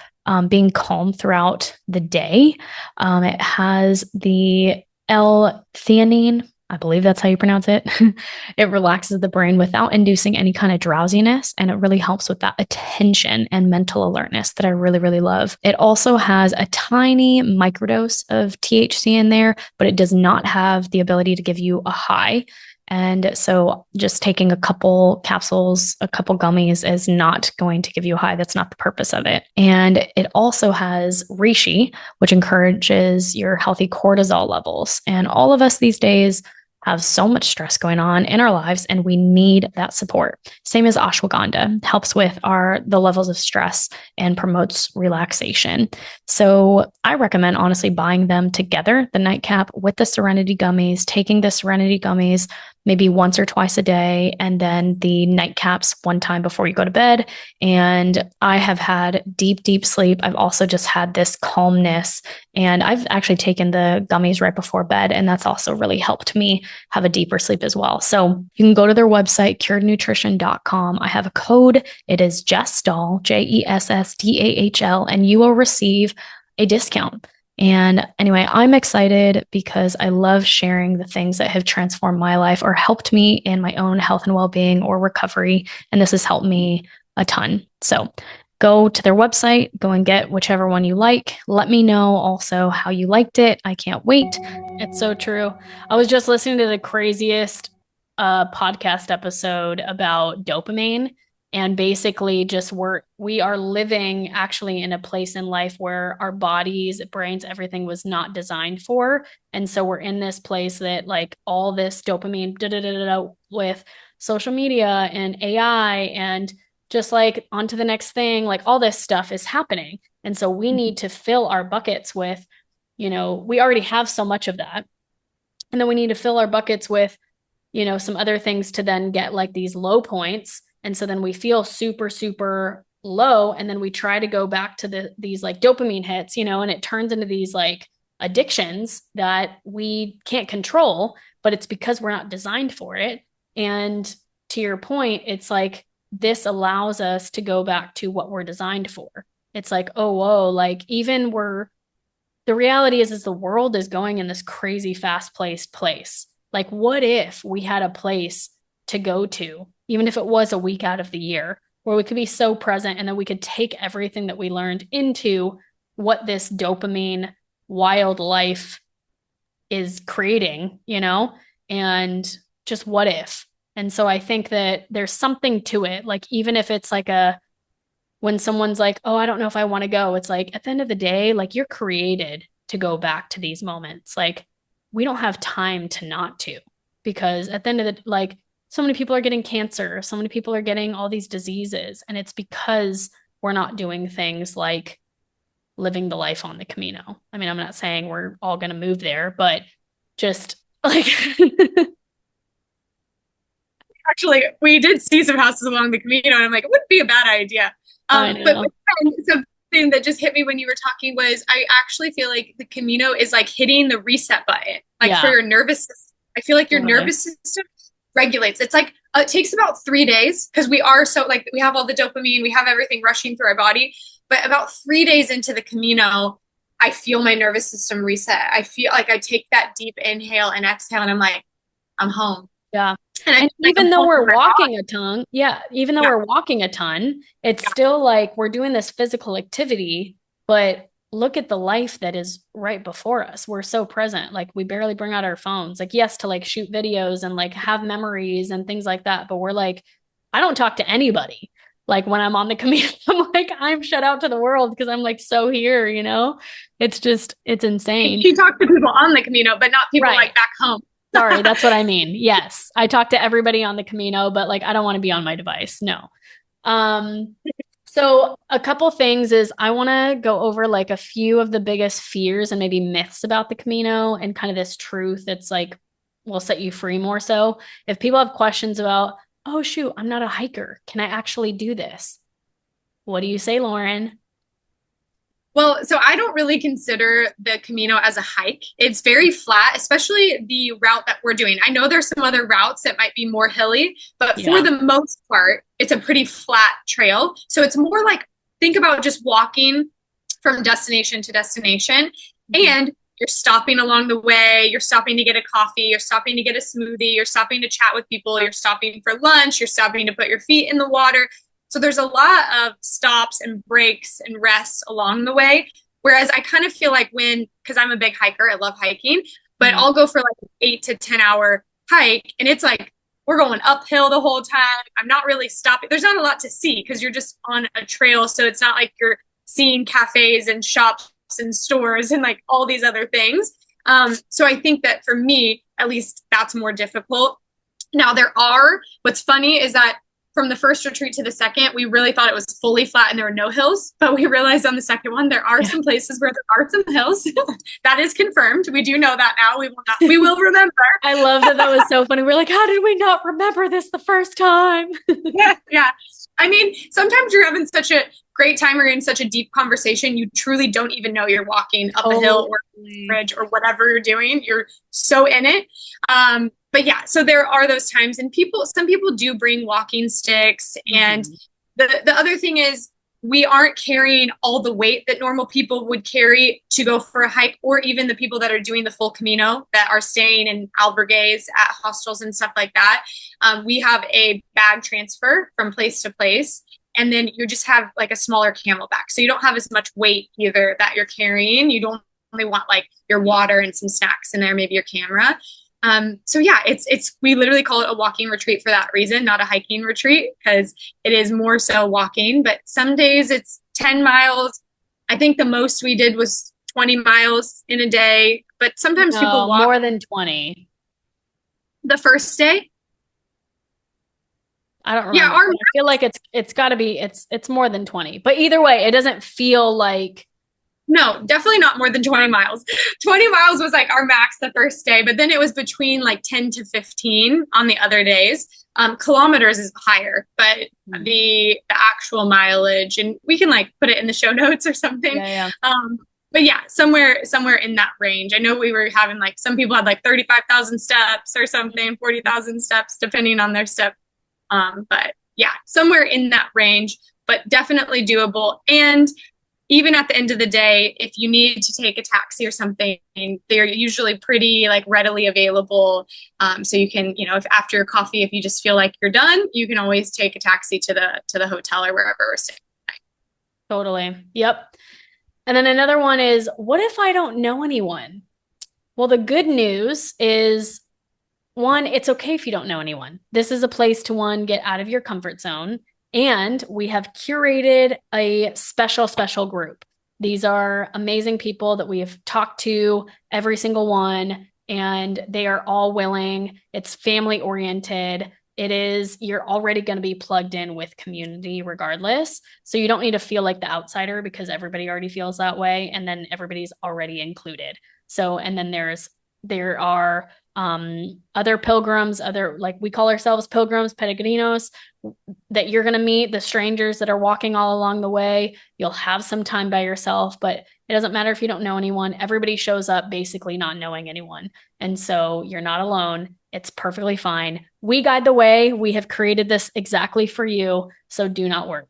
[SPEAKER 2] being calm throughout the day. It has the L-theanine, I believe that's how you pronounce it. It relaxes the brain without inducing any kind of drowsiness. And it really helps with that attention and mental alertness that I really, really love. It also has a tiny microdose of THC in there, but it does not have the ability to give you a high. And so just taking a couple capsules, a couple gummies is not going to give you a high. That's not the purpose of it. And it also has reishi, which encourages your healthy cortisol levels. And all of us these days have so much stress going on in our lives, and we need that support. Same as ashwagandha, helps with the levels of stress and promotes relaxation. So I recommend honestly buying them together, the nightcap with the Serenity gummies, taking the Serenity gummies maybe once or twice a day, and then the nightcaps one time before you go to bed. And I have had deep, deep sleep. I've also just had this calmness, and I've actually taken the gummies right before bed, and that's also really helped me have a deeper sleep as well. So you can go to their website, curednutrition.com. I have a code. It is Jess Dahl, JESSDAHL, and you will receive a discount. And anyway, I'm excited because I love sharing the things that have transformed my life or helped me in my own health and well-being or recovery. And this has helped me a ton. So go to their website, go and get whichever one you like. Let me know also how you liked it. I can't wait. It's so true. I was just listening to the craziest podcast episode about dopamine. And basically just we are living actually in a place in life where our bodies, brains, everything was not designed for. And so we're in this place that like all this dopamine with social media and AI and just like onto the next thing, like all this stuff is happening. And so we need to fill our buckets with, we already have so much of that. And then we need to fill our buckets with, some other things to then get like these low points. And so then we feel super, super low. And then we try to go back to these like dopamine hits, and it turns into these like addictions that we can't control, but it's because we're not designed for it. And to your point, it's like, this allows us to go back to what we're designed for. It's like, oh, whoa, like even the reality is the world is going in this crazy fast-paced place. Like, what if we had a place to go to, even if it was a week out of the year, where we could be so present and then we could take everything that we learned into what this dopamine wild life is creating, and just what if? And so I think that there's something to it. Like, even if it's like when someone's like, oh, I don't know if I want to go, it's like at the end of the day, like you're created to go back to these moments. Like, we don't have time to not to, because at the end of the, like, so many people are getting cancer, so many people are getting all these diseases, and it's because we're not doing things like living the life on the Camino. I mean, I'm not saying we're all going to move there, but just like
[SPEAKER 1] actually, we did see some houses along the Camino, and I'm like, it wouldn't be a bad idea. But something that just hit me when you were talking was I actually feel like the Camino is like hitting the reset button, like for your nervous system. I feel like your nervous system regulates. It's like it takes about 3 days because we are so like we have all the dopamine, we have everything rushing through our body. But about 3 days into the Camino, I feel my nervous system reset. I feel like I take that deep inhale and exhale, and I'm like, I'm home.
[SPEAKER 2] Yeah. And even though we're walking a ton, we're walking a ton, it's still like we're doing this physical activity, but look at the life that is right before us. We're so present. Like, we barely bring out our phones. Like, yes, to like shoot videos and like have memories and things like that. But we're like, I don't talk to anybody. Like, when I'm on the Camino, I'm like, I'm shut out to the world because I'm like so here, it's insane.
[SPEAKER 1] You talk to people on the Camino, but not people like back home.
[SPEAKER 2] Sorry, that's what I mean. Yes, I talk to everybody on the Camino, but like I don't want to be on my device. No. So a couple things is I want to go over like a few of the biggest fears and maybe myths about the Camino and kind of this truth that's like will set you free more so. If people have questions about, oh shoot, I'm not a hiker, can I actually do this? What do you say, Lauren?
[SPEAKER 1] Well, so I don't really consider the Camino as a hike. It's very flat, especially the route that we're doing. I know there's some other routes that might be more hilly, but for the most part, it's a pretty flat trail. So it's more like, think about just walking from destination to destination, and you're stopping along the way. You're stopping to get a coffee. You're stopping to get a smoothie. You're stopping to chat with people. You're stopping for lunch. You're stopping to put your feet in the water. So there's a lot of stops and breaks and rests along the way. Whereas I kind of feel like because I'm a big hiker, I love hiking, but I'll go for like an 8 to 10 hour hike and it's like, we're going uphill the whole time. I'm not really stopping. There's not a lot to see because you're just on a trail. So it's not like you're seeing cafes and shops and stores and like all these other things. So I think that for me, at least that's more difficult. Now what's funny is that from the first retreat to the second, we really thought it was fully flat and there were no hills, but we realized on the second one, there are some places where there are some hills. That is confirmed. We do know that now. We will remember.
[SPEAKER 2] I love that. That was so funny. We're like, how did we not remember this the first time?
[SPEAKER 1] Yeah. I mean, sometimes you're having such a great time or in such a deep conversation, you truly don't even know you're walking up a hill or a bridge or whatever you're doing. You're so in it. But yeah, so there are those times, and some people do bring walking sticks. And the other thing is we aren't carrying all the weight that normal people would carry to go for a hike, or even the people that are doing the full Camino that are staying in albergues at hostels and stuff like that. We have a bag transfer from place to place. And then you just have like a smaller camelback. So you don't have as much weight either that you're carrying. You don't only want like your water and some snacks in there, maybe your camera. So yeah, we literally call it a walking retreat for that reason, not a hiking retreat, because it is more so walking, but some days it's 10 miles. I think the most we did was 20 miles in a day, but sometimes people walk
[SPEAKER 2] more than 20.
[SPEAKER 1] The first day.
[SPEAKER 2] I don't remember. Yeah, I feel like it's got to be, it's more than 20, but either way, it doesn't feel like.
[SPEAKER 1] No, definitely not more than 20 miles. 20 miles was like our max the first day, but then it was between like 10 to 15 on the other days. Kilometers is higher, but the actual mileage, and we can like put it in the show notes or something.
[SPEAKER 2] Yeah.
[SPEAKER 1] But yeah, somewhere in that range. I know we were having like, some people had like 35,000 steps or something, 40,000 steps, depending on their step. But yeah, somewhere in that range, but definitely doable. And even at the end of the day, if you need to take a taxi or something, they're usually pretty like readily available. So you can, if after your coffee, if you just feel like you're done, you can always take a taxi to the hotel or wherever we're staying.
[SPEAKER 2] Totally. Yep. And then another one is, what if I don't know anyone? Well, the good news is, one, it's okay if you don't know anyone. This is a place to get out of your comfort zone. And we have curated a special group. These are amazing people that we have talked to, every single one, and they are all willing. It's family oriented. You're already going to be plugged in with community regardless. So you don't need to feel like the outsider because everybody already feels that way. And then everybody's already included. So, and then there are other pilgrims, like we call ourselves pilgrims, peregrinos, that you're going to meet, the strangers that are walking all along the way. You'll have some time by yourself, but it doesn't matter if you don't know anyone. Everybody shows up basically not knowing anyone. And so you're not alone. It's perfectly fine. We guide the way. We have created this exactly for you. So do not worry.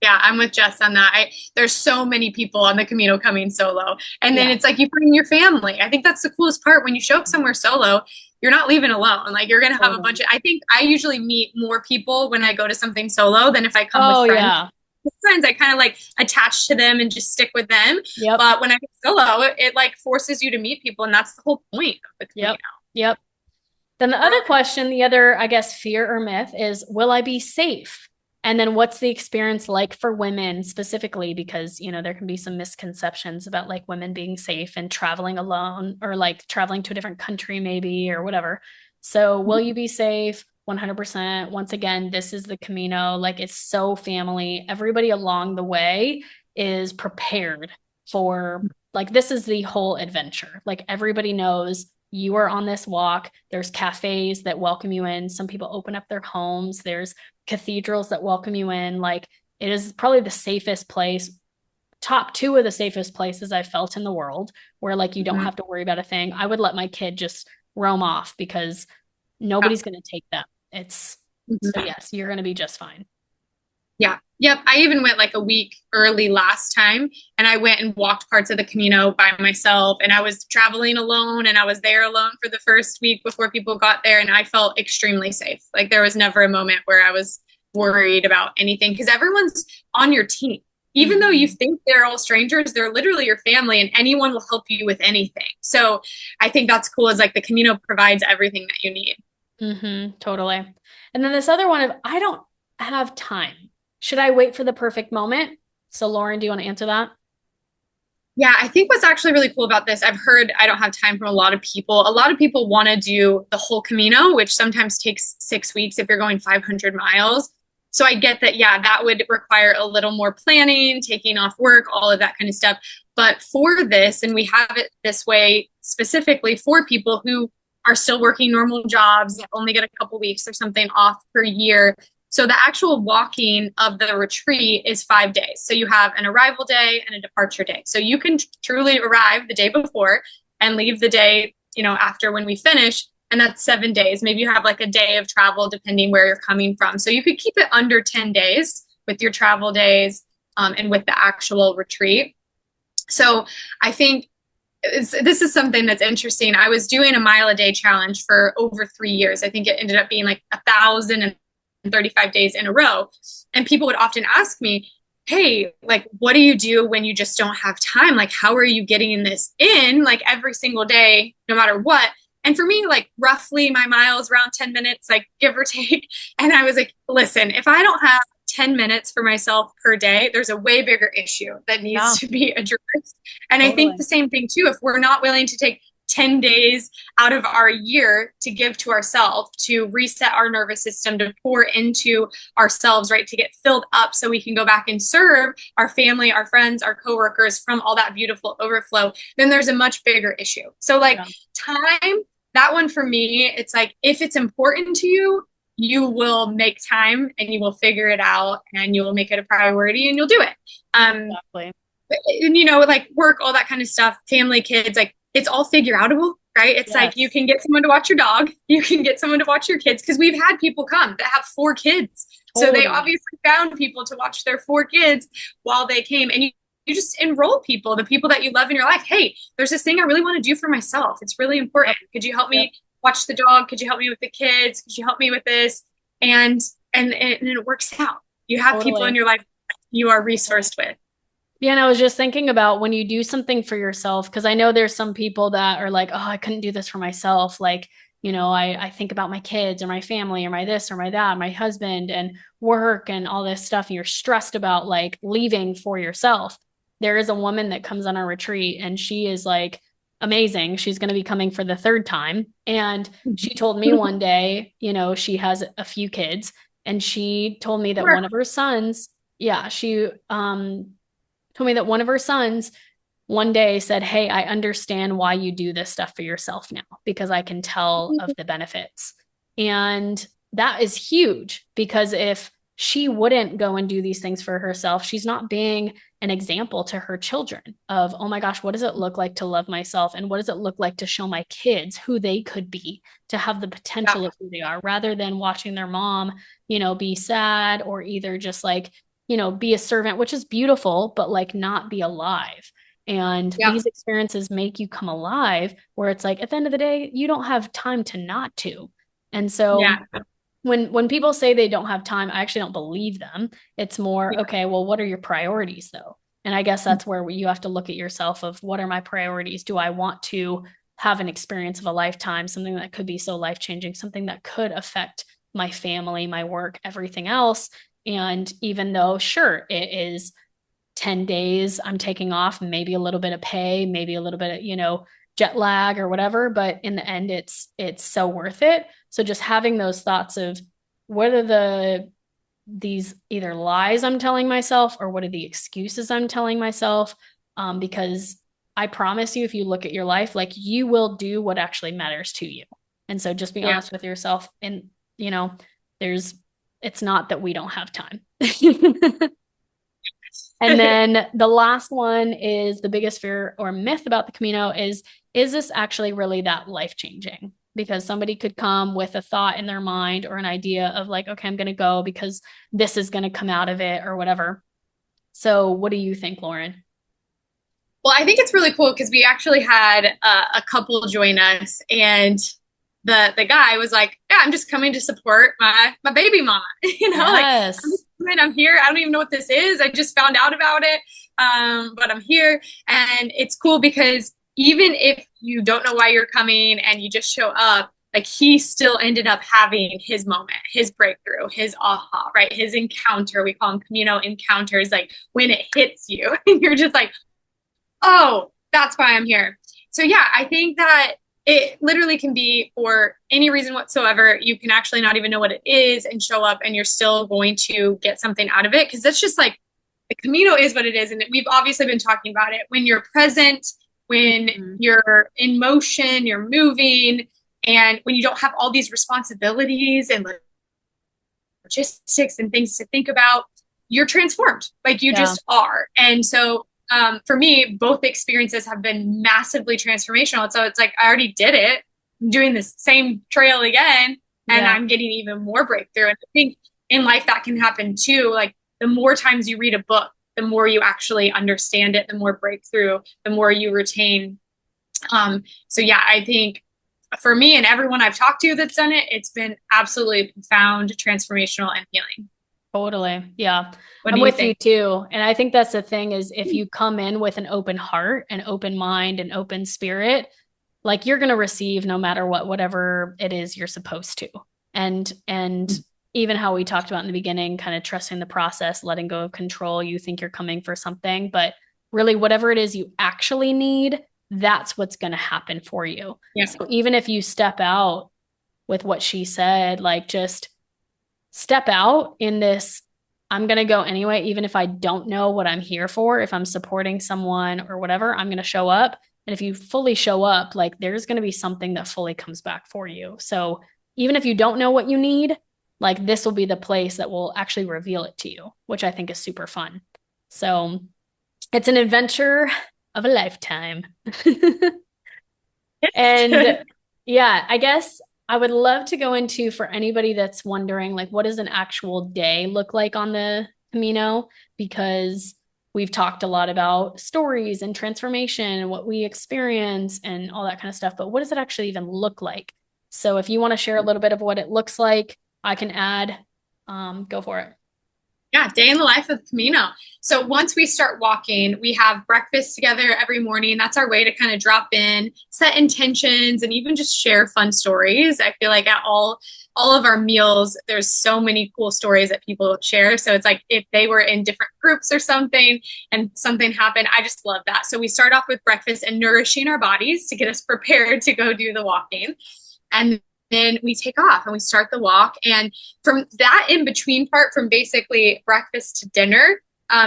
[SPEAKER 1] Yeah, I'm with Jess on that. There's so many people on the Camino coming solo. And then it's like you bring your family. I think that's the coolest part. When you show up somewhere solo, you're not leaving alone. Like you're going to have a bunch of, I think I usually meet more people when I go to something solo than if I come with friends.
[SPEAKER 2] Yeah.
[SPEAKER 1] With friends, I kind of like attach to them and just stick with them.
[SPEAKER 2] Yep.
[SPEAKER 1] But when I go solo, it like forces you to meet people. And that's the whole point of the Camino.
[SPEAKER 2] Yep. Then the other question, the other, I guess, fear or myth is, will I be safe? And then what's the experience like for women specifically? Because, there can be some misconceptions about like women being safe and traveling alone or like traveling to a different country maybe or whatever. So will you be safe? 100%. Once again, this is the Camino. Like it's so family. Everybody along the way is prepared for like, this is the whole adventure. Like everybody knows you are on this walk. There's cafes that welcome you in. Some people open up their homes. There's cathedrals that welcome you in. Like it is probably the safest place, top 2 of the safest places I've felt in the world, where like you don't have to worry about a thing. I would let my kid just roam off because nobody's going to take them. So yes, you're going to be just fine.
[SPEAKER 1] Yeah. Yep. I even went like a week early last time, and I went and walked parts of the Camino by myself, and I was traveling alone, and I was there alone for the first week before people got there. And I felt extremely safe. Like there was never a moment where I was worried about anything because everyone's on your team. even though you think they're all strangers, they're literally your family and anyone will help you with anything. So I think that's cool is like the Camino provides everything that you need.
[SPEAKER 2] Totally. And then this other one of, I don't have time. Should I wait for the perfect moment? So Lauren, do you want to answer that?
[SPEAKER 1] Yeah, I think what's actually really cool about this, I've heard I don't have time from a lot of people. A lot of people want to do the whole Camino, which sometimes takes 6 weeks if you're going 500 miles. So I get that, yeah, that would require a little more planning, taking off work, all of that kind of stuff. But for this, and we have it this way specifically for people who are still working normal jobs, only get a couple weeks or something off per year. So the actual walking of the retreat is 5 days. So you have an arrival day and a departure day. So you can truly arrive the day before and leave the day, after when we finish. And that's 7 days. Maybe you have like a day of travel depending where you're coming from. So you could keep it under 10 days with your travel days and with the actual retreat. So I think this is something that's interesting. I was doing a mile a day challenge for over 3 years. I think it ended up being like 1,035 days in a row. And people would often ask me, hey, like, what do you do when you just don't have time? Like, how are you getting this in like every single day, no matter what? And for me, like roughly my miles around 10 minutes, like give or take. And I was like, listen, if I don't have 10 minutes for myself per day, there's a way bigger issue that needs to be addressed. And I think the same thing too, if we're not willing to take 10 days out of our year to give to ourselves, to reset our nervous system, to pour into ourselves, right? To get filled up so we can go back and serve our family, our friends, our coworkers from all that beautiful overflow, then there's a much bigger issue. So like time, that one for me, it's like, if it's important to you, you will make time and you will figure it out and you will make it a priority and you'll do it.
[SPEAKER 2] Exactly.
[SPEAKER 1] And like work, all that kind of stuff, family, kids, like it's all figure outable, right? It's like you can get someone to watch your dog, you can get someone to watch your kids, because we've had people come that have 4 kids. So they obviously found people to watch their 4 kids while they came. And you just enroll people, the people that you love in your life. Hey, there's this thing I really want to do for myself. It's really important. Could you help me watch the dog? Could you help me with the kids? Could you help me with this? And it works out. You have people in your life you are resourced with.
[SPEAKER 2] Yeah, and I was just thinking about when you do something for yourself, because I know there's some people that are like, oh, I couldn't do this for myself. Like, I think about my kids or my family or my this or my that, my husband and work and all this stuff. And you're stressed about like leaving for yourself. There is a woman that comes on our retreat and she is like amazing. She's going to be coming for the 3rd time. And she told me one day, she has a few kids and she told me that one of her sons, she told me that one of her sons one day said, hey, I understand why you do this stuff for yourself now, because I can tell of the benefits. And that is huge, because if she wouldn't go and do these things for herself, she's not being an example to her children of, oh my gosh, what does it look like to love myself? And what does it look like to show my kids who they could be, to have the potential of who they are, rather than watching their mom, be sad or either just like, be a servant, which is beautiful, but like not be alive. And these experiences make you come alive, where it's like, at the end of the day, you don't have time to not to. And so when people say they don't have time, I actually don't believe them. It's more, okay, well, what are your priorities though? And I guess that's where you have to look at yourself of, what are my priorities? Do I want to have an experience of a lifetime, something that could be so life-changing, something that could affect my family, my work, everything else? And even though, sure, it is 10 days I'm taking off, maybe a little bit of pay, maybe a little bit of, jet lag or whatever, but in the end, it's so worth it. So just having those thoughts of, what are these either lies I'm telling myself, or what are the excuses I'm telling myself? Because I promise you, if you look at your life, like, you will do what actually matters to you. And so just be honest with yourself. And, it's not that we don't have time. And then the last one is the biggest fear or myth about the Camino is this actually really that life-changing? Because somebody could come with a thought in their mind or an idea of like, okay, I'm going to go because this is going to come out of it or whatever. So what do you think, Lauren?
[SPEAKER 1] Well, I think it's really cool because we actually had a couple join us, and the guy was like, yeah, I'm just coming to support my baby mama, like, I'm just I'm here. I don't even know what this is. I just found out about it. But I'm here. And it's cool because even if you don't know why you're coming and you just show up, like he still ended up having his moment, his breakthrough, his aha, right? His encounter. We call them Camino encounters, like when it hits you and you're just like, oh, that's why I'm here. So yeah, I think that it literally can be for any reason whatsoever. You can actually not even know what it is and show up and you're still going to get something out of it. Cause that's just like the Camino is what it is. And we've obviously been talking about it. When you're present, when you're in motion, you're moving, and when you don't have all these responsibilities and logistics and things to think about, you're transformed. Like you just are. And so for me, both experiences have been massively transformational. So it's like, I already did it. I'm doing the same trail again, and I'm getting even more breakthrough. And I think in life that can happen too. Like the more times you read a book, the more you actually understand it, the more breakthrough, the more you retain. So yeah, I think for me and everyone I've talked to that's done it, it's been absolutely profound, transformational, and healing.
[SPEAKER 2] Totally. Yeah.
[SPEAKER 1] I'm
[SPEAKER 2] with you too. And I think that's the thing is if you come in with an open heart, an open mind, an open spirit, like you're going to receive no matter what, whatever it is you're supposed to. And even how we talked about in the beginning, kind of trusting the process, letting go of control. You think you're coming for something, but really whatever it is you actually need, that's what's going to happen for you. Yeah. So even if you step out with what she said, like just step out in this, I'm going to go anyway, even if I don't know what I'm here for, if I'm supporting someone or whatever, I'm going to show up. And if you fully show up, like there's going to be something that fully comes back for you. So even if you don't know what you need, like this will be the place that will actually reveal it to you, which I think is super fun. So it's an adventure of a lifetime. And yeah, I guess I would love to go into, for anybody that's wondering, like, what does an actual day look like on the Camino? Because we've talked a lot about stories and transformation and what we experience and all that kind of stuff. But what does it actually even look like? So if you want to share a little bit of what it looks like, I can add, go for it.
[SPEAKER 1] Yeah, day in the life of the Camino. So once we start walking, we have breakfast together every morning. That's our way to kind of drop in, set intentions, and even just share fun stories. I feel like at all of our meals, there's so many cool stories that people share. So it's like if they were in different groups or something and something happened, I just love that. So we start off with breakfast and nourishing our bodies to get us prepared to go do the walking. And then we take off and we start the walk. And from that in between part, from basically breakfast to dinner,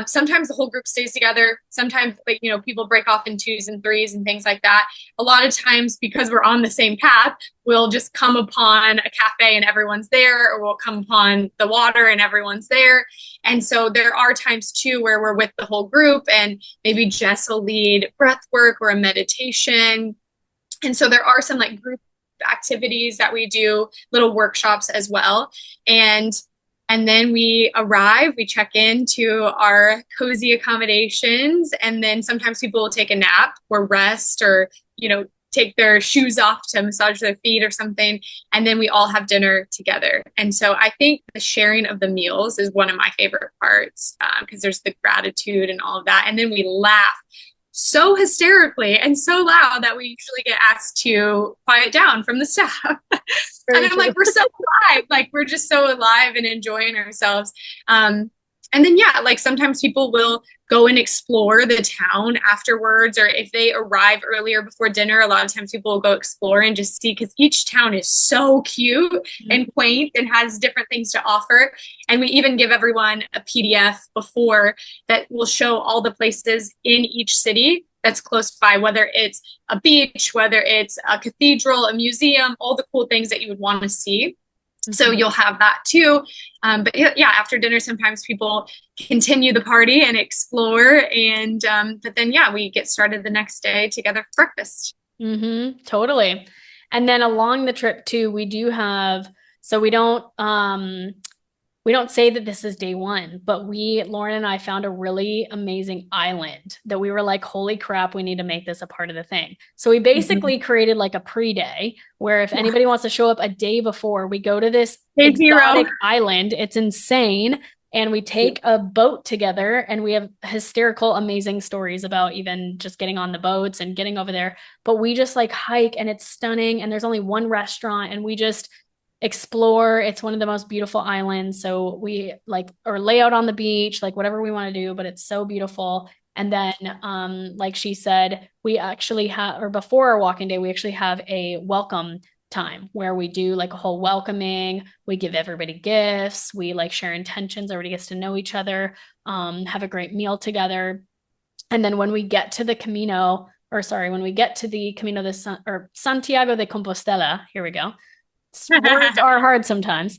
[SPEAKER 1] sometimes the whole group stays together. Sometimes, like, you know, people break off in 2s and 3s and things like that. A lot of times, because we're on the same path, we'll just come upon a cafe and everyone's there, or we'll come upon the water and everyone's there. And so there are times too where we're with the whole group and maybe Jess will lead breath work or a meditation. And so there are some like group activities that we do, little workshops as well. And then we arrive, we check into our cozy accommodations, and then sometimes people will take a nap or rest or, you know, take their shoes off to massage their feet or something. And then we all have dinner together. And so I think the sharing of the meals is one of my favorite parts, because there's the gratitude and all of that. And then we laugh so hysterically and so loud that we usually get asked to quiet down from the staff. And I'm like, we're so alive. Like, we're just so alive and enjoying ourselves. And then, yeah, like sometimes people will go and explore the town afterwards, or if they arrive earlier before dinner, a lot of times people will go explore and just see, because each town is so cute and quaint and has different things to offer. And we even give everyone a PDF before that will show all the places in each city that's close by, whether it's a beach, whether it's a cathedral, a museum, all the cool things that you would want to see. So you'll have that too. But yeah, after dinner, sometimes people continue the party and explore. And but then, yeah, we get started the next day together for breakfast.
[SPEAKER 2] Totally. And then along the trip too, we do have, so we don't say that this is day one, but Lauren and I found a really amazing island that we were like, holy crap, we need to make this a part of the thing. So we basically created like a pre-day where if anybody wants to show up a day before, we go to this exotic island. It's insane. and we take a boat together, and we have hysterical, amazing stories about even just getting on the boats and getting over there. But we just like hike, and it's stunning, and there's only one restaurant, and we just explore. It's one of the most beautiful islands. So we like, or lay out on the beach, like whatever we want to do, but it's so beautiful. And then, like she said, we actually have, or before our walking day, we actually have a welcome time where we do like a whole welcoming. We give everybody gifts. We like share intentions. Everybody gets to know each other, have a great meal together. And then when we get to the Camino, or sorry, when we get to the Camino de Santiago de Compostela, here we go. Words are hard sometimes.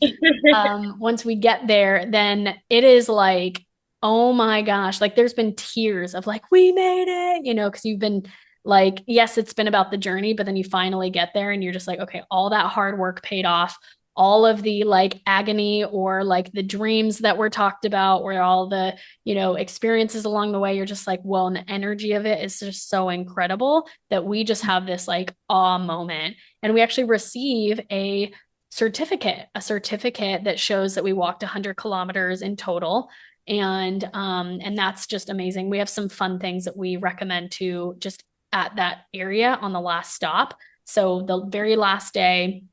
[SPEAKER 2] Once we get there, then it is like, oh my gosh, like there's been tears of like, we made it, because you've been like, yes, it's been about the journey, but then you finally get there and you're just like, okay, all that hard work paid off. All of the like agony or like the dreams that were talked about, or all the, experiences along the way, you're just like, well, and the energy of it is just so incredible that we just have this like awe moment. And we actually receive a certificate that shows that we walked 100 kilometers in total. And that's just amazing. We have some fun things that we recommend to just at that area on the last stop. So the very last day,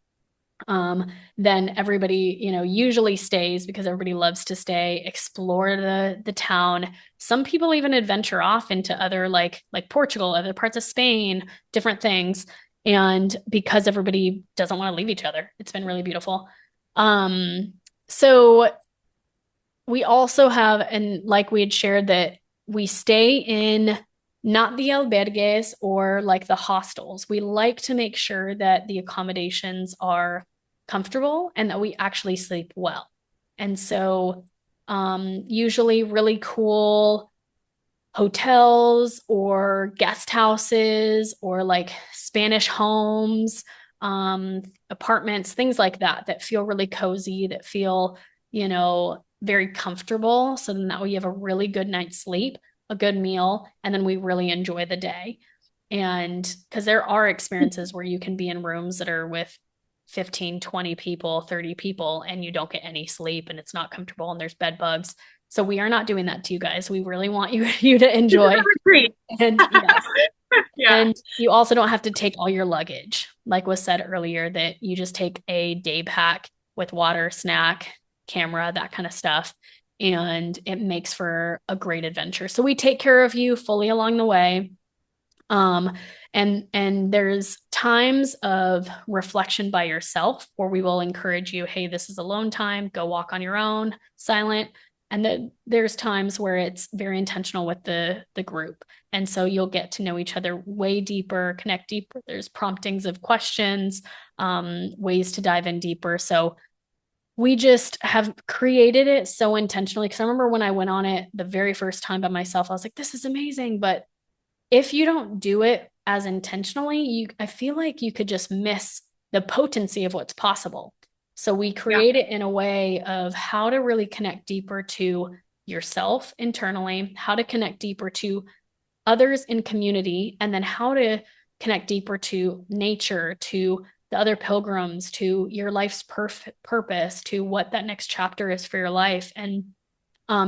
[SPEAKER 2] then everybody, usually stays because everybody loves to stay, explore the town. Some people even adventure off into other like Portugal, other parts of Spain, different things. And because everybody doesn't want to leave each other, it's been really beautiful. So we also have, and like we had shared, that we stay in not the albergues or like the hostels. We like to make sure that the accommodations are comfortable and that we actually sleep well. And so usually really cool hotels or guest houses or like Spanish homes, apartments, things like that feel really cozy, that feel, very comfortable. So then that way you have a really good night's sleep, a good meal, and then we really enjoy the day. And because there are experiences where you can be in rooms that are with 15, 20 people, 30 people, and you don't get any sleep and it's not comfortable and there's bed bugs. So we are not doing that to you guys. We really want you to enjoy. And yes. Yeah. And you also don't have to take all your luggage. Like was said earlier, that you just take a day pack with water, snack, camera, that kind of stuff. And it makes for a great adventure. So we take care of you fully along the way. And there's times of reflection by yourself where we will encourage you, hey, this is alone time, go walk on your own, silent. And then there's times where it's very intentional with the group. And so you'll get to know each other way deeper, connect deeper. There's promptings of questions, ways to dive in deeper. So we just have created it so intentionally. Because I remember when I went on it the very first time by myself, I was like, this is amazing. But if you don't do it as intentionally, I feel like you could just miss the potency of what's possible. So we create it in a way of how to really connect deeper to yourself internally, how to connect deeper to others in community, and then how to connect deeper to nature, to the other pilgrims, to your life's purpose, to what that next chapter is for your life, and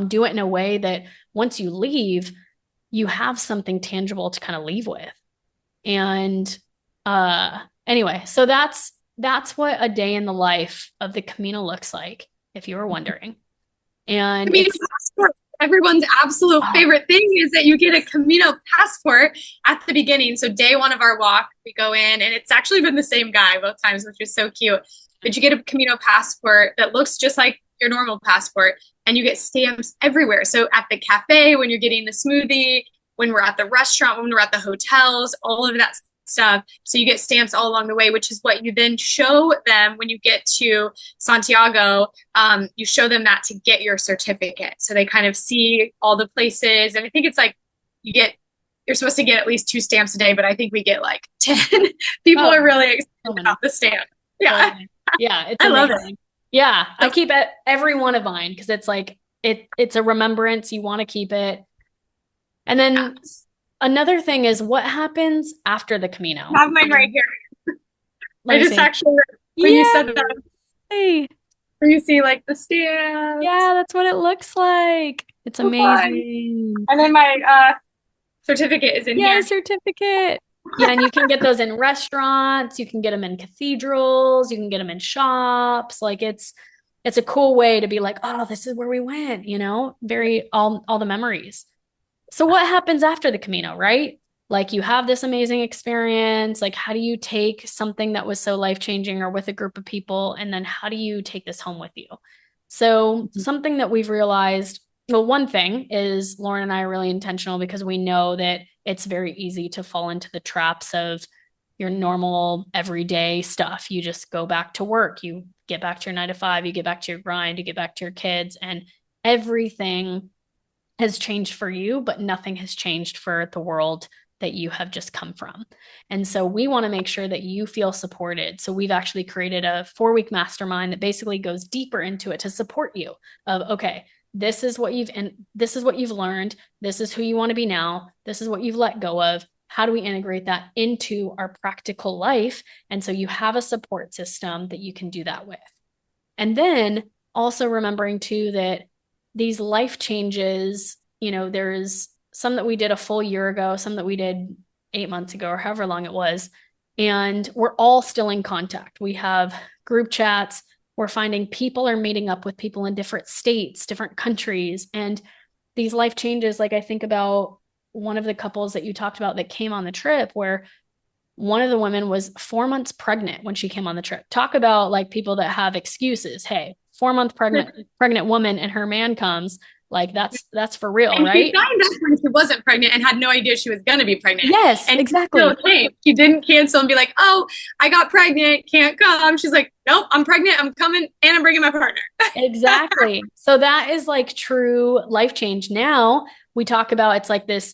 [SPEAKER 2] do it in a way that once you leave, you have something tangible to kind of leave with. And anyway, so that's what a day in the life of the Camino looks like, if you were wondering. And
[SPEAKER 1] Camino passport. Everyone's absolute favorite thing is that you get a Camino passport at the beginning. So day one of our walk, we go in, and it's actually been the same guy both times, which is so cute. But you get a Camino passport that looks just like your normal passport, and you get stamps everywhere. So at the cafe, when you're getting the smoothie, when we're at the restaurant, when we're at the hotels, all of that stuff. So you get stamps all along the way, which is what you then show them when you get to Santiago. You show them that to get your certificate. So they kind of see all the places. And I think it's like you're supposed to get at least 2 stamps a day, but I think we get like 10. People are really excited about the stamp. Yeah.
[SPEAKER 2] Yeah. It's
[SPEAKER 1] I love
[SPEAKER 2] it. Yeah. I keep every one of mine because it's like, it's a remembrance. You want to keep it. And then another thing is what happens after the Camino.
[SPEAKER 1] I have mine right here. I just actually, when you said that.
[SPEAKER 2] Hey.
[SPEAKER 1] where you see like the stamps.
[SPEAKER 2] Yeah, that's what it looks like. It's
[SPEAKER 1] So fun.
[SPEAKER 2] amazing.
[SPEAKER 1] And then my certificate is in
[SPEAKER 2] Yeah,
[SPEAKER 1] here.
[SPEAKER 2] certificate. Yeah, and you can get those in restaurants, you can get them in cathedrals, you can get them in shops. Like it's a cool way to be like, oh, this is where we went, very all the memories. So what happens after the Camino, right? Like you have this amazing experience. Like how do you take something that was so life-changing or with a group of people, and then how do you take this home with you? So something that we've realized, well, one thing is Lauren and I are really intentional because we know that it's very easy to fall into the traps of your normal everyday stuff. You just go back to work, you get back to your 9 to 5, you get back to your grind, you get back to your kids, and everything has changed for you, but nothing has changed for the world that you have just come from. And so we want to make sure that you feel supported. So we've actually created a 4-week mastermind that basically goes deeper into it to support you of, okay, this is what you've learned. This is who you want to be now. This is what you've let go of. How do we integrate that into our practical life? And so you have a support system that you can do that with. And then also remembering too that these life changes, there's some that we did a full year ago, some that we did 8 months ago, or however long it was. And we're all still in contact. We have group chats. We're finding people are meeting up with people in different states, different countries. And these life changes, like I think about one of the couples that you talked about that came on the trip, where one of the women was 4 months pregnant when she came on the trip. Talk about like people that have excuses. Hey, 4 month pregnant woman and her man comes. Like that's for real,
[SPEAKER 1] And she
[SPEAKER 2] right?
[SPEAKER 1] signed up when she wasn't pregnant and had no idea she was going to be pregnant.
[SPEAKER 2] Yes,
[SPEAKER 1] and
[SPEAKER 2] exactly.
[SPEAKER 1] She still came. She didn't cancel and be like, "Oh, I got pregnant, can't come." She's like, "Nope, I'm pregnant. I'm coming, and I'm bringing my partner."
[SPEAKER 2] Exactly. So that is like true life change. Now we talk about it's like this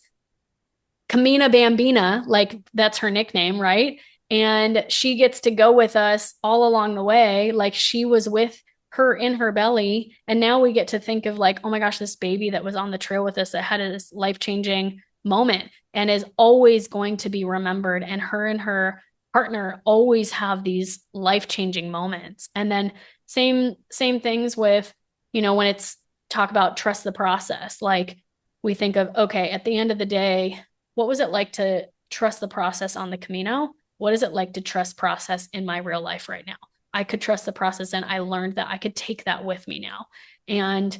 [SPEAKER 2] Camina Bambina, like that's her nickname, right? And she gets to go with us all along the way. Like she was with her in her belly. And now we get to think of like, oh my gosh, this baby that was on the trail with us that had this life-changing moment and is always going to be remembered. And her partner always have these life-changing moments. And then same things with, when it's talk about trust the process. Like we think of, okay, at the end of the day, what was it like to trust the process on the Camino? What is it like to trust process in my real life right now? I could trust the process, and I learned that I could take that with me now. And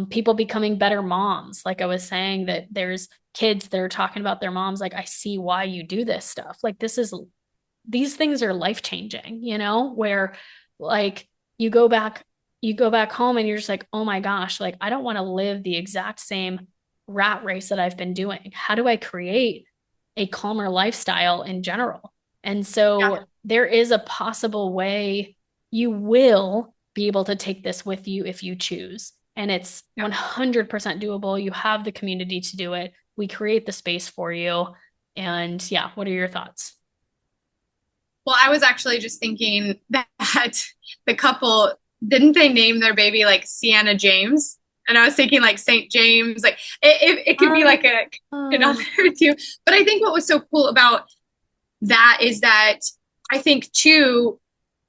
[SPEAKER 2] people becoming better moms. Like I was saying, that there's kids that are talking about their moms. Like, I see why you do this stuff. Like these things are life changing, where like you go back home and you're just like, oh my gosh, like I don't want to live the exact same rat race that I've been doing. How do I create a calmer lifestyle in general? And so there is a possible way you will be able to take this with you if you choose. And it's 100% doable. You have the community to do it. We create the space for you. And yeah, what are your thoughts?
[SPEAKER 1] Well, I was actually just thinking that the couple, didn't they name their baby like Sienna James? And I was thinking like St. James, like it could be like another too. But I think what was so cool about that is that I think too,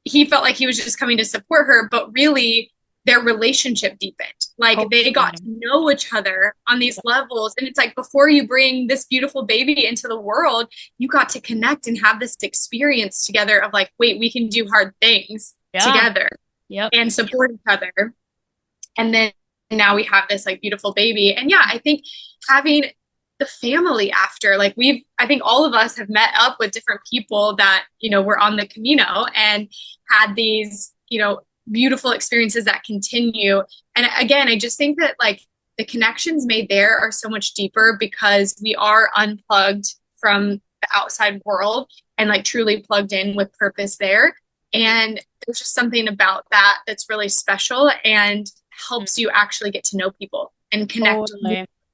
[SPEAKER 1] he felt like he was just coming to support her, but really their relationship deepened. Like they got to know each other on these levels. And it's like before you bring this beautiful baby into the world, you got to connect and have this experience together of like, wait, we can do hard things together and support each other. And then now we have this like beautiful baby. And yeah, I think having the family after, like I think all of us have met up with different people that, were on the Camino and had these, beautiful experiences that continue. And again, I just think that like the connections made there are so much deeper because we are unplugged from the outside world and like truly plugged in with purpose there. And there's just something about that that's really special and helps you actually get to know people and connect.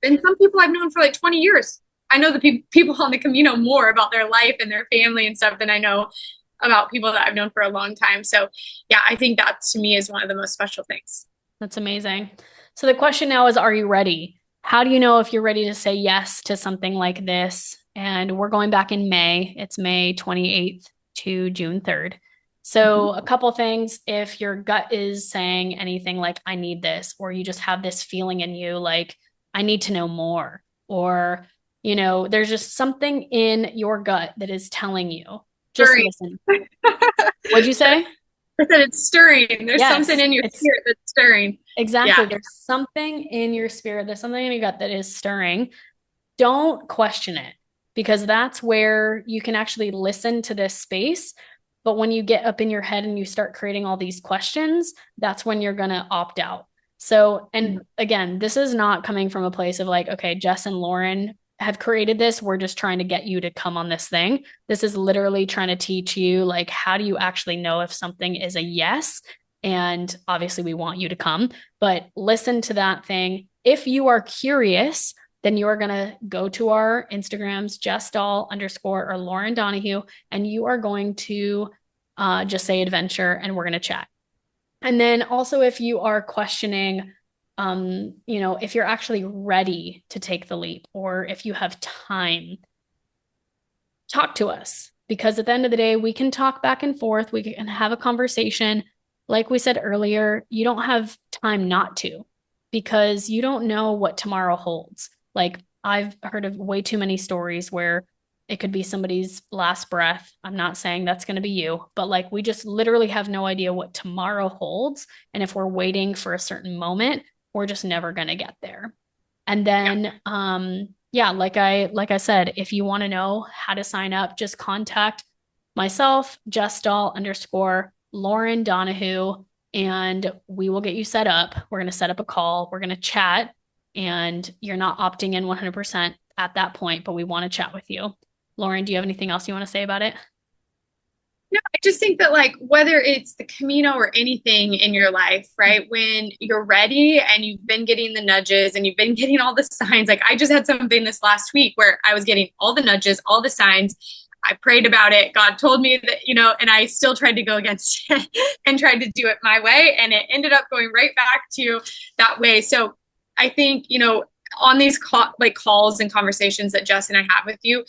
[SPEAKER 1] And some people I've known for like 20 years. I know the people on the Camino more about their life and their family and stuff than I know about people that I've known for a long time. So yeah, I think that to me is one of the most special things.
[SPEAKER 2] That's amazing. So the question now is, are you ready? How do you know if you're ready to say yes to something like this? And we're going back in May. It's May 28th to June 3rd. So a couple things, if your gut is saying anything like, I need this, or you just have this feeling in you, like, I need to know more, or, there's just something in your gut that is telling you, just
[SPEAKER 1] Stirring.
[SPEAKER 2] listen. What'd you say?
[SPEAKER 1] I said it's stirring. There's something
[SPEAKER 2] Yes,
[SPEAKER 1] in your
[SPEAKER 2] it's
[SPEAKER 1] spirit that's stirring.
[SPEAKER 2] exactly.
[SPEAKER 1] Yeah.
[SPEAKER 2] There's something in your spirit. There's something in your gut that is stirring. Don't question it, because that's where you can actually listen to this space. But when you get up in your head and you start creating all these questions, that's when you're going to opt out. So, and again, this is not coming from a place of like, okay, Jess and Lauren have created this. We're just trying to get you to come on this thing. This is literally trying to teach you, like, how do you actually know if something is a yes? And obviously, we want you to come, but listen to that thing. If you are curious, then you are going to go to our Instagrams, Jess Dahl _ or Lauren Donahue, and you are going to just say adventure, and we're going to chat. And then also, if you are questioning, if you're actually ready to take the leap, or if you have time, talk to us, because at the end of the day, we can talk back and forth. We can have a conversation. Like we said earlier, you don't have time not to, because you don't know what tomorrow holds. Like, I've heard of way too many stories where it could be somebody's last breath. I'm not saying that's going to be you, but like, we just literally have no idea what tomorrow holds. And if we're waiting for a certain moment, we're just never going to get there. And then, like I said, if you want to know how to sign up, just contact myself, Jess Dahl _ Lauren Donahue, and we will get you set up. We're going to set up a call. We're going to chat, and you're not opting in 100% at that point, but we want to chat with you. Lauren, do you have anything else you want to say about it?
[SPEAKER 1] No, I just think that like whether it's the Camino or anything in your life, right? When you're ready and you've been getting the nudges and you've been getting all the signs, like I just had something this last week where I was getting all the nudges, all the signs. I prayed about it. God told me that, and I still tried to go against it and tried to do it my way. And it ended up going right back to that way. So I think, on these calls and conversations that Jess and I have with you,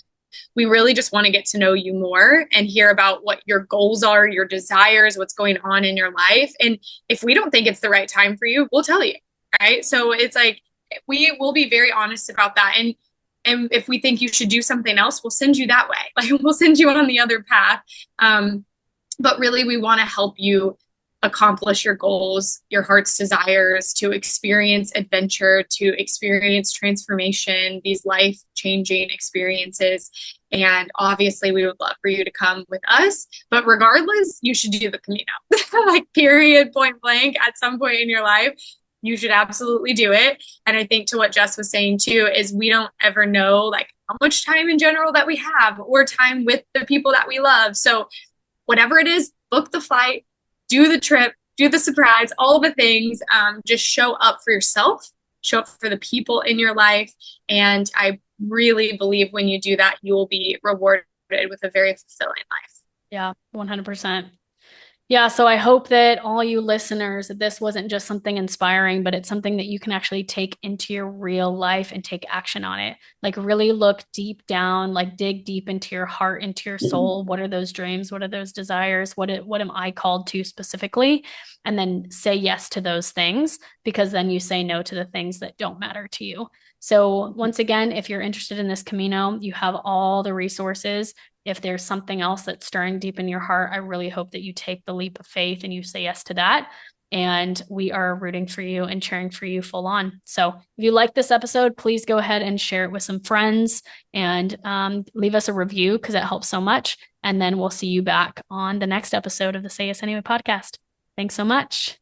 [SPEAKER 1] we really just want to get to know you more and hear about what your goals are, your desires, what's going on in your life. And if we don't think it's the right time for you, we'll tell you, right? So it's like, we will be very honest about that. And if we think you should do something else, we'll send you that way. Like, we'll send you on the other path. But really, we want to help you accomplish your goals, your heart's desires, to experience adventure, to experience transformation, these life-changing experiences. And obviously, we would love for you to come with us. But regardless, you should do the Camino. Like, period, point blank, at some point in your life, you should absolutely do it. And I think to what Jess was saying too, is we don't ever know like how much time in general that we have, or time with the people that we love. So whatever it is, book the flight, do the trip, do the surprise, all the things. Just show up for yourself, show up for the people in your life. And I really believe when you do that, you will be rewarded with a very fulfilling life.
[SPEAKER 2] Yeah, 100%. Yeah, so I hope that all you listeners, that this wasn't just something inspiring, but it's something that you can actually take into your real life and take action on it. Like, really look deep down, like dig deep into your heart, into your soul. What are those dreams? What are those desires? What am I called to specifically? And then say yes to those things, because then you say no to the things that don't matter to you. So once again, if you're interested in this Camino, you have all the resources. If there's something else that's stirring deep in your heart, I really hope that you take the leap of faith and you say yes to that. And we are rooting for you and cheering for you full on. So if you like this episode, please go ahead and share it with some friends, and leave us a review, because it helps so much. And then we'll see you back on the next episode of the Say Yes Anyway podcast. Thanks so much.